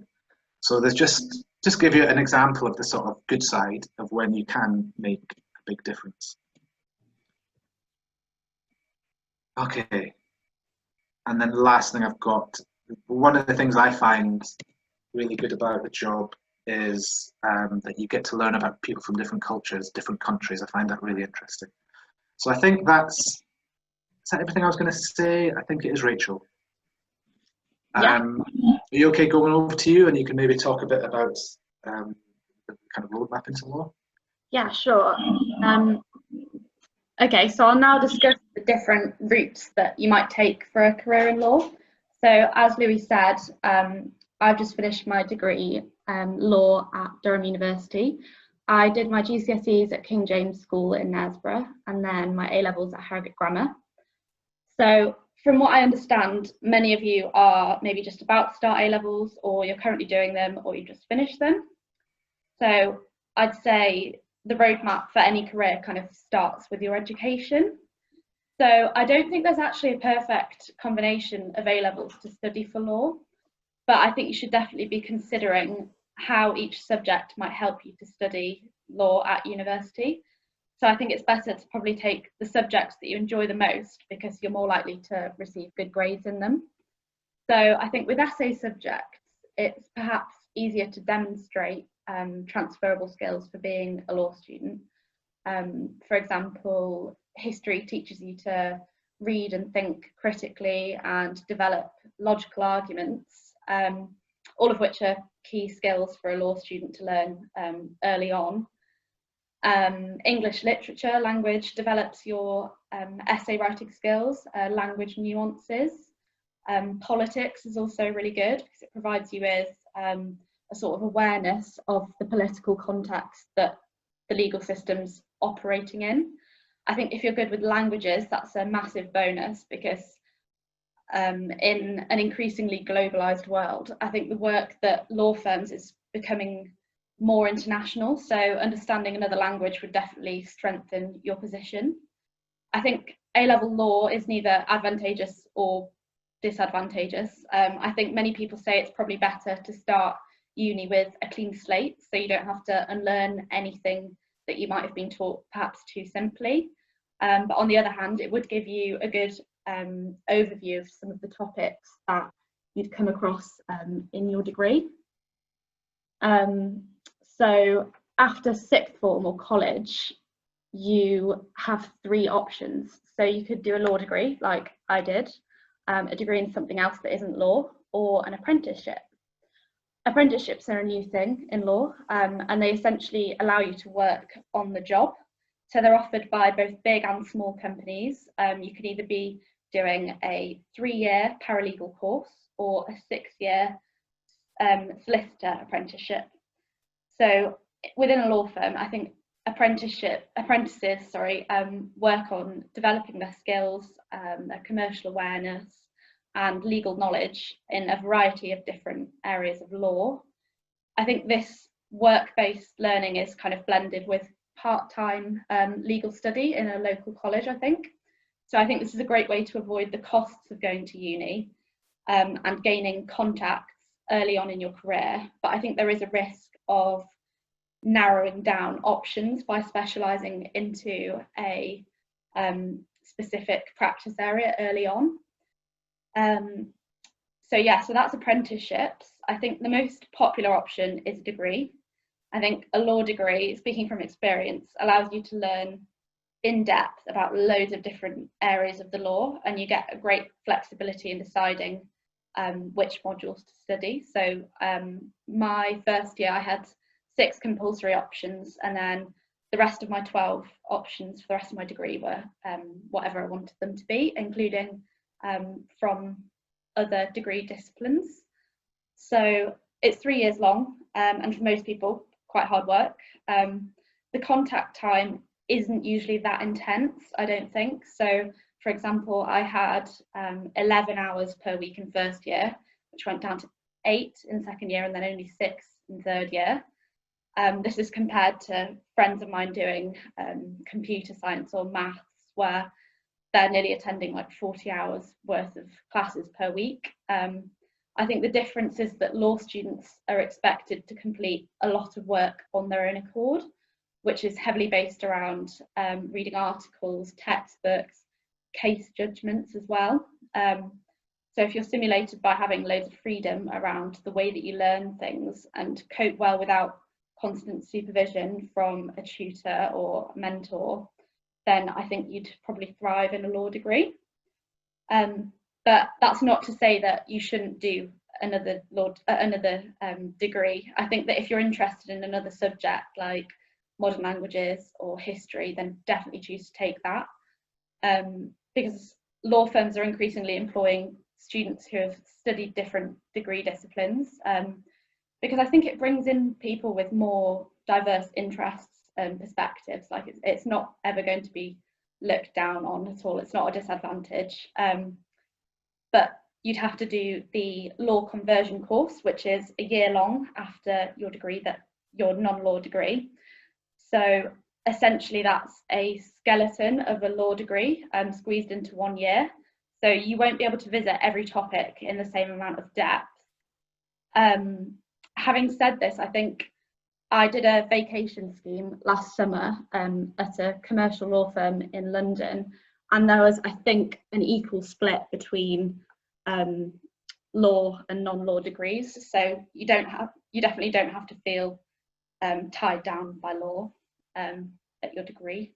So there's just give you an example of the sort of good side of when you can make a big difference. Okay, and then the last thing I've got, one of the things I find really good about the job is that you get to learn about people from different cultures, different countries. I find that really interesting. So I think is that everything I was going to say? I think it is, Rachel. Yeah. Are you okay going over to you, and you can maybe talk a bit about the kind of roadmap into law? Yeah, sure. Okay, so I'll now discuss the different routes that you might take for a career in law. So as Louis said, I've just finished my degree law at Durham University. I did my GCSEs at King James School in Knaresborough, and then my A-levels at Harrogate Grammar. So from what I understand, many of you are maybe just about to start A-levels, or you're currently doing them, or you just finished them. So I'd say the roadmap for any career kind of starts with your education. So I don't think there's actually a perfect combination of A-levels to study for law, but I think you should definitely be considering how each subject might help you to study law at university. So I think it's better to probably take the subjects that you enjoy the most, because you're more likely to receive good grades in them. So I think with essay subjects, it's perhaps easier to demonstrate transferable skills for being a law student. For example, history teaches you to read and think critically and develop logical arguments, all of which are key skills for a law student to learn early on. English literature, language develops your essay writing skills, language nuances. Politics is also really good because it provides you with a sort of awareness of the political context that the legal system's operating in. I think if you're good with languages, that's a massive bonus because in an increasingly globalized world, I think the work that law firms is becoming more international. So understanding another language would definitely strengthen your position. I think A-level law is neither advantageous or disadvantageous. I think many people say it's probably better to start uni with a clean slate, so you don't have to unlearn anything that you might have been taught perhaps too simply. But on the other hand, it would give you a good overview of some of the topics that you'd come across in your degree. So after sixth form or college, you have three options. So you could do a law degree like I did, a degree in something else that isn't law, or an apprenticeship. Apprenticeships are a new thing in law, and they essentially allow you to work on the job. So they're offered by both big and small companies. You could either be doing a 3-year paralegal course or a 6-year solicitor apprenticeship. So within a law firm, I think apprentices work on developing their skills, their commercial awareness and legal knowledge in a variety of different areas of law. I think this work-based learning is kind of blended with part-time legal study in a local college, I think. So I think this is a great way to avoid the costs of going to uni and gaining contacts early on in your career. But I think there is a risk of narrowing down options by specialising into a specific practice area early on. So that's apprenticeships. I think the most popular option is a degree. I think a law degree, speaking from experience, allows you to learn in depth about loads of different areas of the law, and you get a great flexibility in deciding which modules to study. So my first year I had 6 compulsory options, and then the rest of my 12 options for the rest of my degree were whatever I wanted them to be, including from other degree disciplines. So it's 3 years long, and for most people quite hard work. The contact time isn't usually that intense, I don't think. So for example, I had 11 hours per week in first year, which went down to 8 in second year, and then only 6 in third year. This is compared to friends of mine doing computer science or maths, where they're nearly attending like 40 hours worth of classes per week. I think the difference is that law students are expected to complete a lot of work on their own accord, which is heavily based around reading articles, textbooks, case judgments as well. So if you're stimulated by having loads of freedom around the way that you learn things and cope well without constant supervision from a tutor or mentor, then I think you'd probably thrive in a law degree. But that's not to say that you shouldn't do another degree. I think that if you're interested in another subject like modern languages or history, then definitely choose to take that, because law firms are increasingly employing students who have studied different degree disciplines, because I think it brings in people with more diverse interests and perspectives. Like it's not ever going to be looked down on at all. It's not a disadvantage. But you'd have to do the law conversion course, which is a year long after your degree, that your non-law degree. So essentially that's a skeleton of a law degree squeezed into 1 year. So you won't be able to visit every topic in the same amount of depth. Having said this, I think I did a vacation scheme last summer at a commercial law firm in London, and there was, I think, an equal split between law and non-law degrees. So you definitely don't have to feel tied down by law at your degree.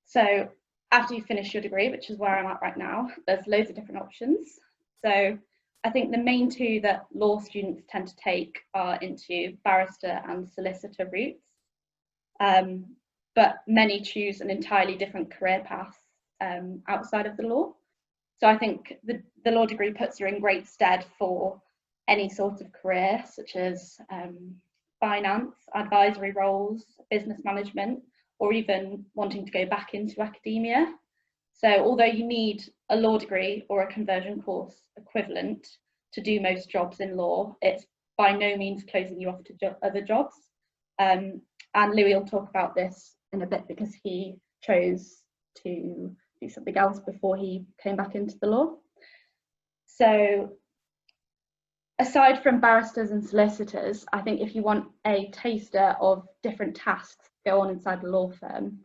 So after you finish your degree, which is where I'm at right now, there's loads of different options. So I think the main 2 that law students tend to take are into barrister and solicitor routes. but many choose an entirely different career path outside of the law. So I think the law degree puts you in great stead for any sort of career, such as finance, advisory roles, business management, or even wanting to go back into academia. So although you need a law degree or a conversion course equivalent to do most jobs in law, it's by no means closing you off to other jobs. And Louis will talk about this in a bit because he chose to do something else before he came back into the law. So aside from barristers and solicitors, I think if you want a taster of different tasks that go on inside a law firm,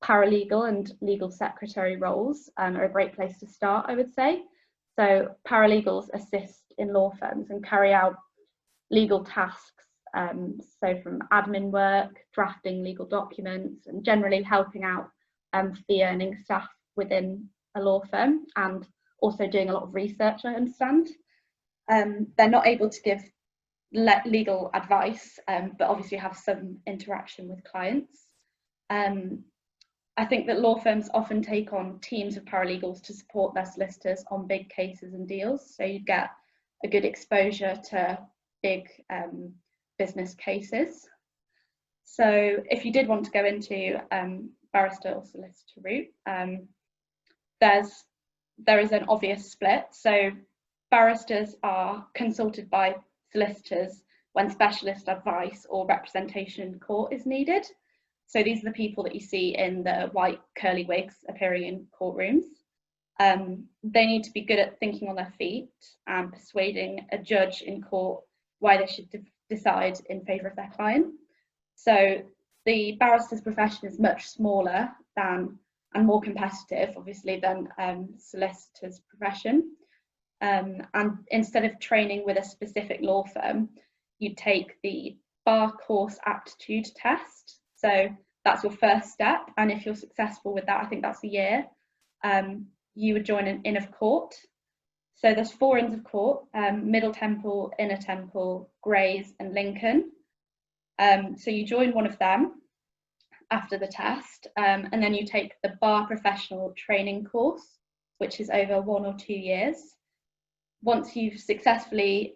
paralegal and legal secretary roles are a great place to start, I would say. So paralegals assist in law firms and carry out legal tasks, so from admin work, drafting legal documents, and generally helping out fee earning staff within a law firm, and also doing a lot of research, I understand. They're not able to give legal advice, but obviously have some interaction with clients. I think that law firms often take on teams of paralegals to support their solicitors on big cases and deals, so you get a good exposure to big business cases. So if you did want to go into barrister or solicitor route, there is an obvious split. So barristers are consulted by solicitors when specialist advice or representation in court is needed. So these are the people that you see in the white curly wigs appearing in courtrooms. They need to be good at thinking on their feet and persuading a judge in court why they should decide in favour of their client. So the barrister's profession is much smaller than and more competitive, obviously, than solicitor's profession. And instead of training with a specific law firm, you take the bar course aptitude test. So that's your first step, and if you're successful with that, I think that's a year, you would join an Inn of Court. So there's 4 Inns of Court, Middle Temple, Inner Temple, Grays and Lincoln. So you join one of them after the test, and then you take the bar professional training course, which is over 1 or 2 years. Once you've successfully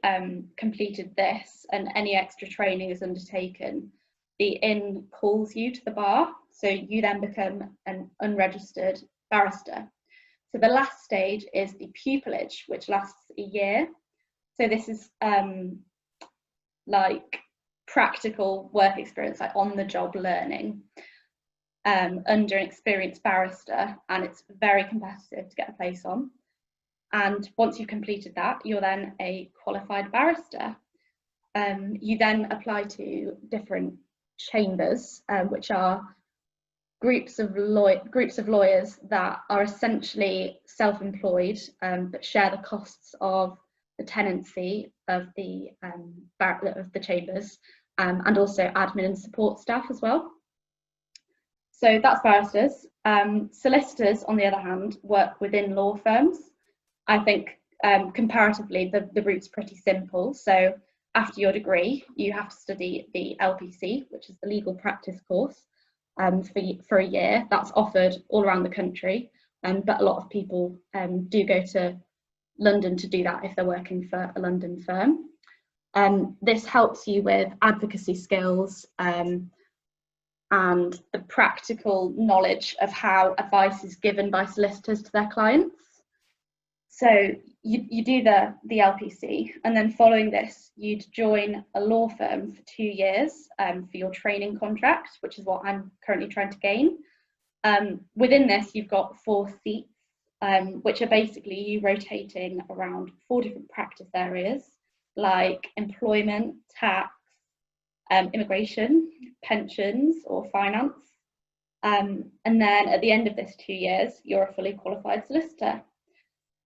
completed this and any extra training is undertaken, the Inn calls you to the bar, so you then become an unregistered barrister. So the last stage is the pupillage, which lasts a year. So this is like practical work experience, like on-the-job learning under an experienced barrister, and it's very competitive to get a place on. And once you've completed that, you're then a qualified barrister. You then apply to different chambers, which are groups of lawyers that are essentially self-employed, but share the costs of the tenancy of the chambers, and also admin and support staff as well. So that's barristers. Solicitors, on the other hand, work within law firms. I think comparatively the route's pretty simple. So after your degree, you have to study the LPC, which is the legal practice course, for a year. That's offered all around the country, but a lot of people do go to London to do that if they're working for a London firm. This helps you with advocacy skills and the practical knowledge of how advice is given by solicitors to their clients. So you do the LPC, and then following this, you'd join a law firm for 2 years for your training contract, which is what I'm currently trying to gain. Within this, you've got 4 seats, which are basically you rotating around 4 different practice areas, like employment, tax, immigration, pensions, or finance. And then at the end of this 2 years, you're a fully qualified solicitor.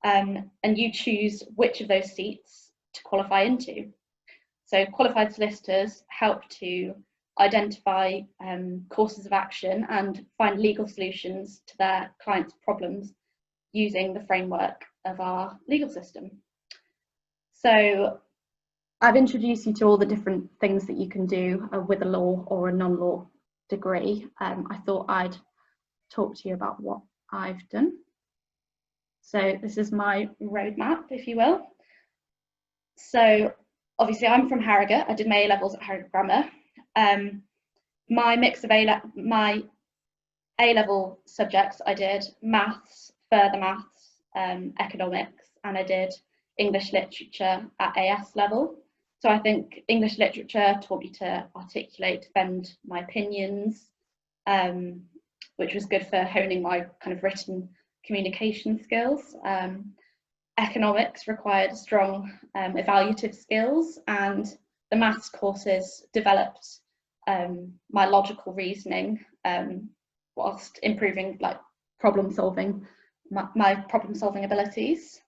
And you choose which of those seats to qualify into. So qualified solicitors help to identify courses of action and find legal solutions to their clients' problems using the framework of our legal system. So I've introduced you to all the different things that you can do with a law or a non-law degree, I thought I'd talk to you about what I've done. So this is my roadmap, if you will. So obviously I'm from Harrogate. I did my A-levels at Harrogate Grammar. My mix of my A-level subjects, I did maths, further maths, economics, and I did English literature at AS level. So I think English literature taught me to articulate, defend my opinions, which was good for honing my kind of written communication skills. Economics required strong evaluative skills, and the maths courses developed my logical reasoning whilst improving like problem solving, my problem solving abilities.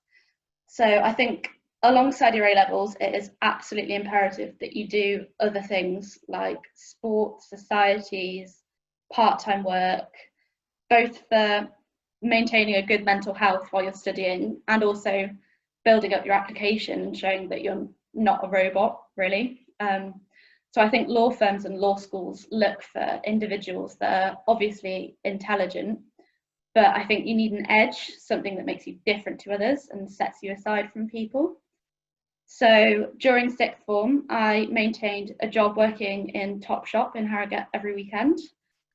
So I think alongside your A-levels, it is absolutely imperative that you do other things like sports, societies, part-time work, both for maintaining a good mental health while you're studying and also building up your application and showing that you're not a robot, really. So I think law firms and law schools look for individuals that are obviously intelligent, but I think you need an edge, something that makes you different to others and sets you aside from people. So during sixth form, I maintained a job working in Topshop in Harrogate every weekend.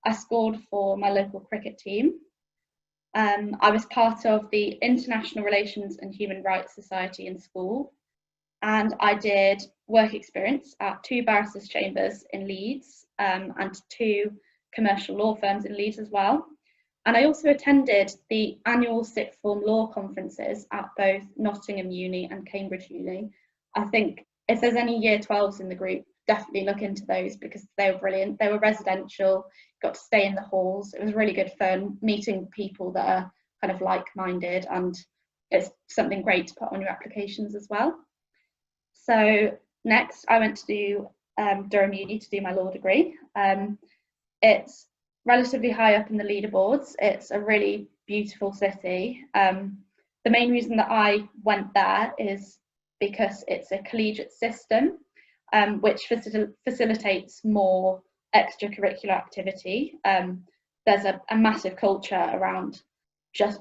I scored for my local cricket team. I was part of the International Relations and Human Rights Society in school, and I did work experience at 2 barristers' chambers in Leeds and 2 commercial law firms in Leeds as well. And I also attended the annual sixth form law conferences at both Nottingham Uni and Cambridge Uni. I think if there's any year 12s in the group, definitely look into those because they were brilliant. They were residential, got to stay in the halls. It was really good fun meeting people that are kind of like-minded, and it's something great to put on your applications as well. So next I went to do Durham Uni to do my law degree. It's relatively high up in the leaderboards. It's a really beautiful city. The main reason that I went there is because it's a collegiate system, which facilitates more extracurricular activity. There's a massive culture around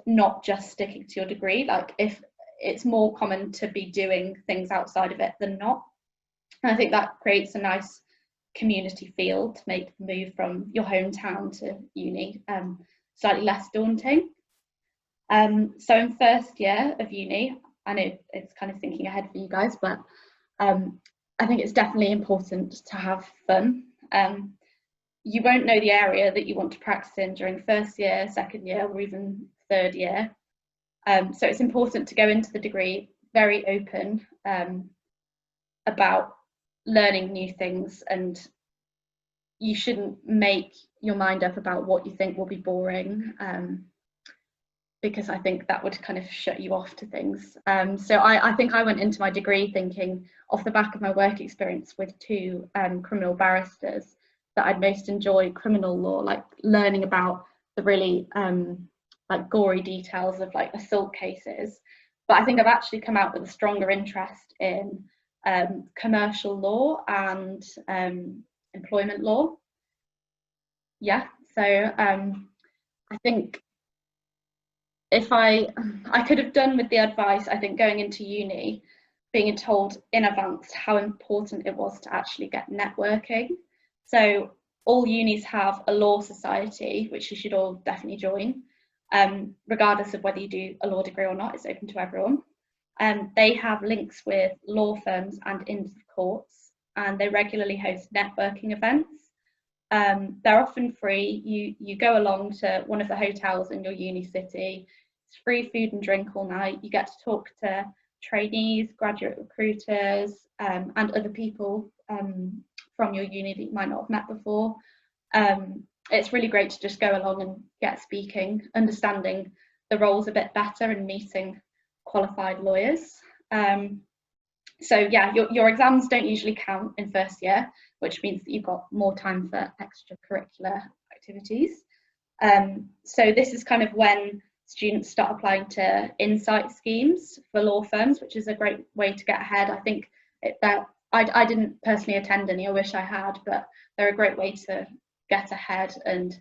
not just sticking to your degree. Like, if it's more common to be doing things outside of it than not. And I think that creates a nice community feel to make the move from your hometown to uni slightly less daunting. So in first year of uni, I know it's kind of thinking ahead for you guys, but I think it's definitely important to have fun. You won't know the area that you want to practice in during first year, second year, or even third year. So it's important to go into the degree very open about learning new things, and you shouldn't make your mind up about what you think will be boring, because I think that would kind of shut you off to things. So I think I went into my degree thinking, off the back of my work experience with 2 criminal barristers, that I'd most enjoy criminal law, like learning about the really like gory details of like assault cases. But I think I've actually come out with a stronger interest in commercial law and employment law. Yeah, so I think if I could have done with the advice, I think going into uni, being told in advance how important it was to actually get networking. So all unis have a law society, which you should all definitely join, regardless of whether you do a law degree or not. It's open to everyone. They have links with law firms and into courts, and they regularly host networking events. They're often free. You go along to one of the hotels in your uni city. It's free food and drink all night. You get to talk to trainees, graduate recruiters, and other people from your uni that you might not have met before. It's really great to just go along and get speaking, understanding the roles a bit better, and meeting qualified lawyers. So yeah, your exams don't usually count in first year, which means that you've got more time for extracurricular activities. So this is kind of when students start applying to insight schemes for law firms, which is a great way to get ahead. I think that I didn't personally attend any, I wish I had, but they're a great way to get ahead and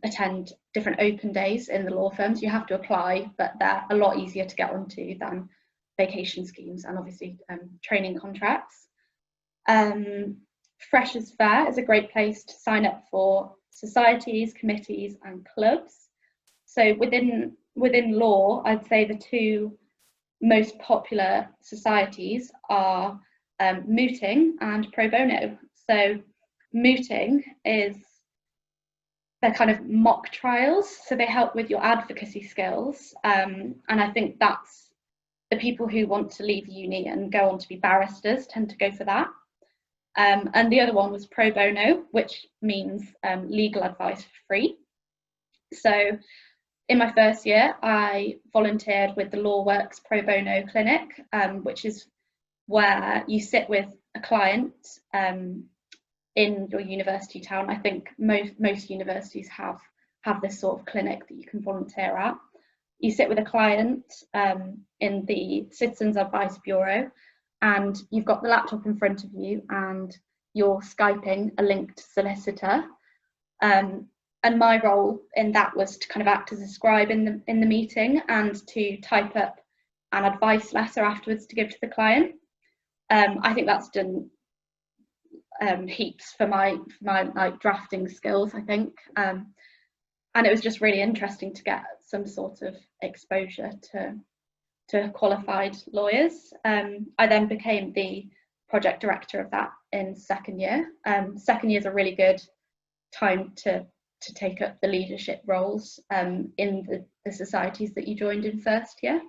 attend different open days in the law firms. You have to apply, but they're a lot easier to get onto than vacation schemes and obviously training contracts. Freshers Fair is a great place to sign up for societies, committees and clubs. So within law, I'd say the two most popular societies are mooting and pro bono. So mooting is they're kind of mock trials, so they help with your advocacy skills, and I think that's the people who want to leave uni and go on to be barristers tend to go for that. And the other one was pro bono, which means legal advice for free. So in my first year, I volunteered with the Law Works Pro Bono Clinic, which is where you sit with a client in your university town. I think most universities have this sort of clinic that you can volunteer at. You sit with a client in the Citizens Advice Bureau, and you've got the laptop in front of you and you're Skyping a linked solicitor. And my role in that was to kind of act as a scribe in the meeting and to type up an advice letter afterwards to give to the client. I think that's done heaps for my like drafting skills, I think. And it was just really interesting to get some sort of exposure to qualified lawyers. I then became the project director of that in second year. Second year is a really good time to take up the leadership roles in the societies that you joined in first year.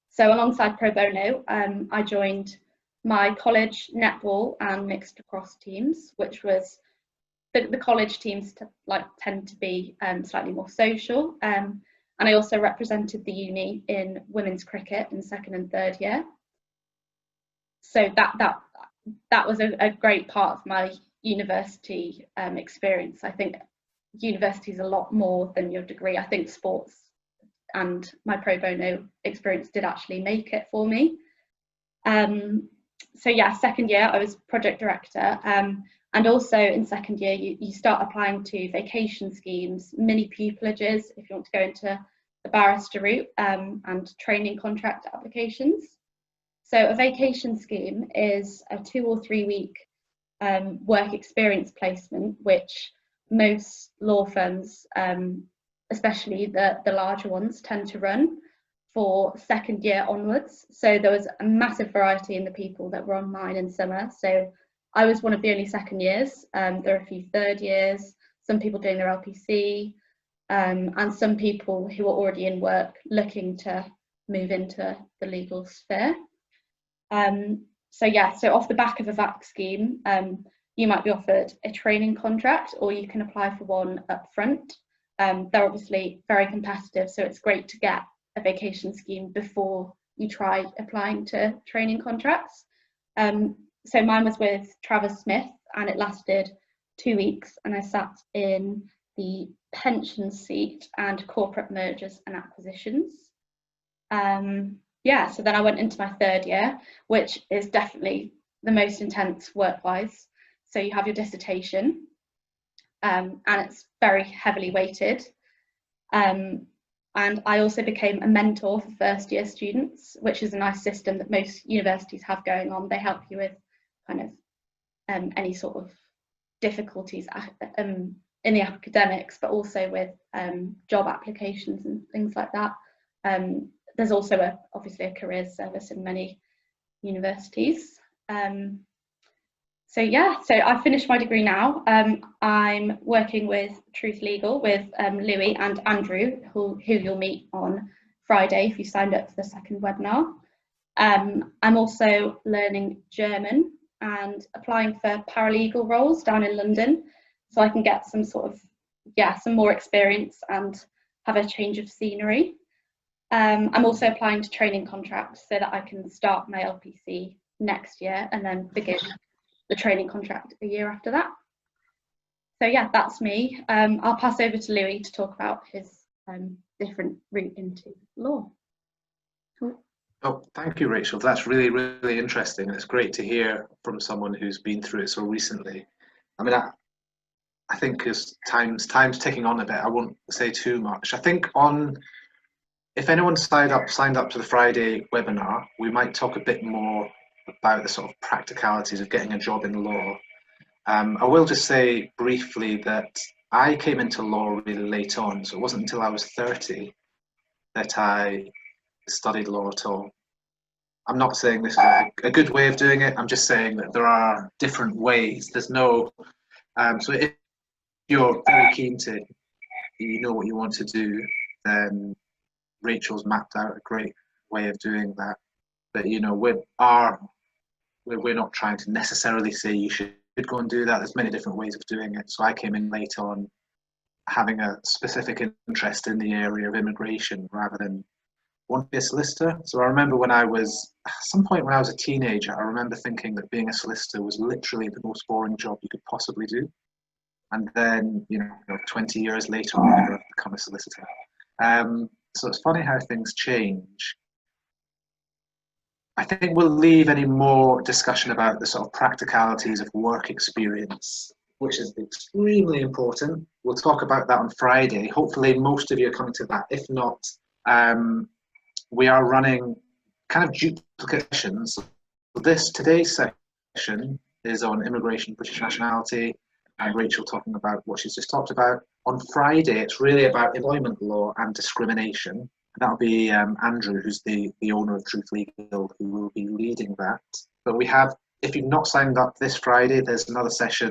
So alongside pro bono, I joined my college netball and mixed lacrosse teams, which was the college teams tend to be slightly more social. And I also represented the uni in women's cricket in second and third year. So that was a great part of my university experience. I think university is a lot more than your degree. I think sports and my pro bono experience did actually make it for me. So yeah, second year I was project director, and also in second year you start applying to vacation schemes, mini pupilages if you want to go into the barrister route, and training contract applications. So a vacation scheme is a 2 or 3 week work experience placement, which most law firms, especially the larger ones, tend to run for second year onwards. So there was a massive variety in the people that were on mine in summer. So I was one of the only second years. There are a few third years, some people doing their LPC, and some people who are already in work looking to move into the legal sphere. So yeah, so off the back of a VAC scheme, you might be offered a training contract, or you can apply for one up front. They're obviously very competitive, so it's great to get a vacation scheme before you try applying to training contracts. So mine was with Travis Smith and it lasted 2 weeks, and I sat in the pension seat and corporate mergers and acquisitions. Yeah, so then I went into my third year, which is definitely the most intense work-wise. So you have your dissertation, and it's very heavily weighted. And I also became a mentor for first year students, which is a nice system that most universities have going on. They help you with kind of any sort of difficulties in the academics, but also with job applications and things like that. There's also obviously a careers service in many universities. So yeah, so I've finished my degree now. I'm working with Truth Legal with Louis and Andrew, who you'll meet on Friday if you signed up for the second webinar. I'm also learning German and applying for paralegal roles down in London, so I can get some sort of, some more experience and have a change of scenery. I'm also applying to training contracts so that I can start my LPC next year and then begin the training contract a year after that. So yeah, that's me. I'll pass over to Louis to talk about his different route into law. Cool. Oh, thank you, Rachel. That's really, really interesting. And it's great to hear from someone who's been through it so recently. I mean, I think is time's ticking on a bit. I won't say too much. I think if anyone signed up to the Friday webinar, we might talk a bit more about the sort of practicalities of getting a job in law. I will just say briefly that I came into law really late on, so it wasn't until I was 30 that I studied law at all. I'm not saying this is a good way of doing it. I'm just saying that there are different ways. There's no, so if you're very keen to, you know what you want to do, then Rachel's mapped out a great way of doing that. But you know, we're not trying to necessarily say you should go and do that. There's many different ways of doing it. So I came in late on, having a specific interest in the area of immigration rather than want to be a solicitor. So I remember at some point when I was a teenager, I remember thinking that being a solicitor was literally the most boring job you could possibly do. And then, 20 years later, I've become a solicitor. So it's funny how things change. I think we'll leave any more discussion about the sort of practicalities of work experience, which is extremely important. We'll talk about that on Friday. Hopefully most of you are coming to that. If not, we are running kind of duplicate sessions. Today's session is on immigration, British nationality, and Rachel talking about what she's just talked about. On Friday, it's really about employment law and discrimination. That'll be Andrew, who's the owner of Truth Legal, who will be leading that. But if you've not signed up this Friday, there's another session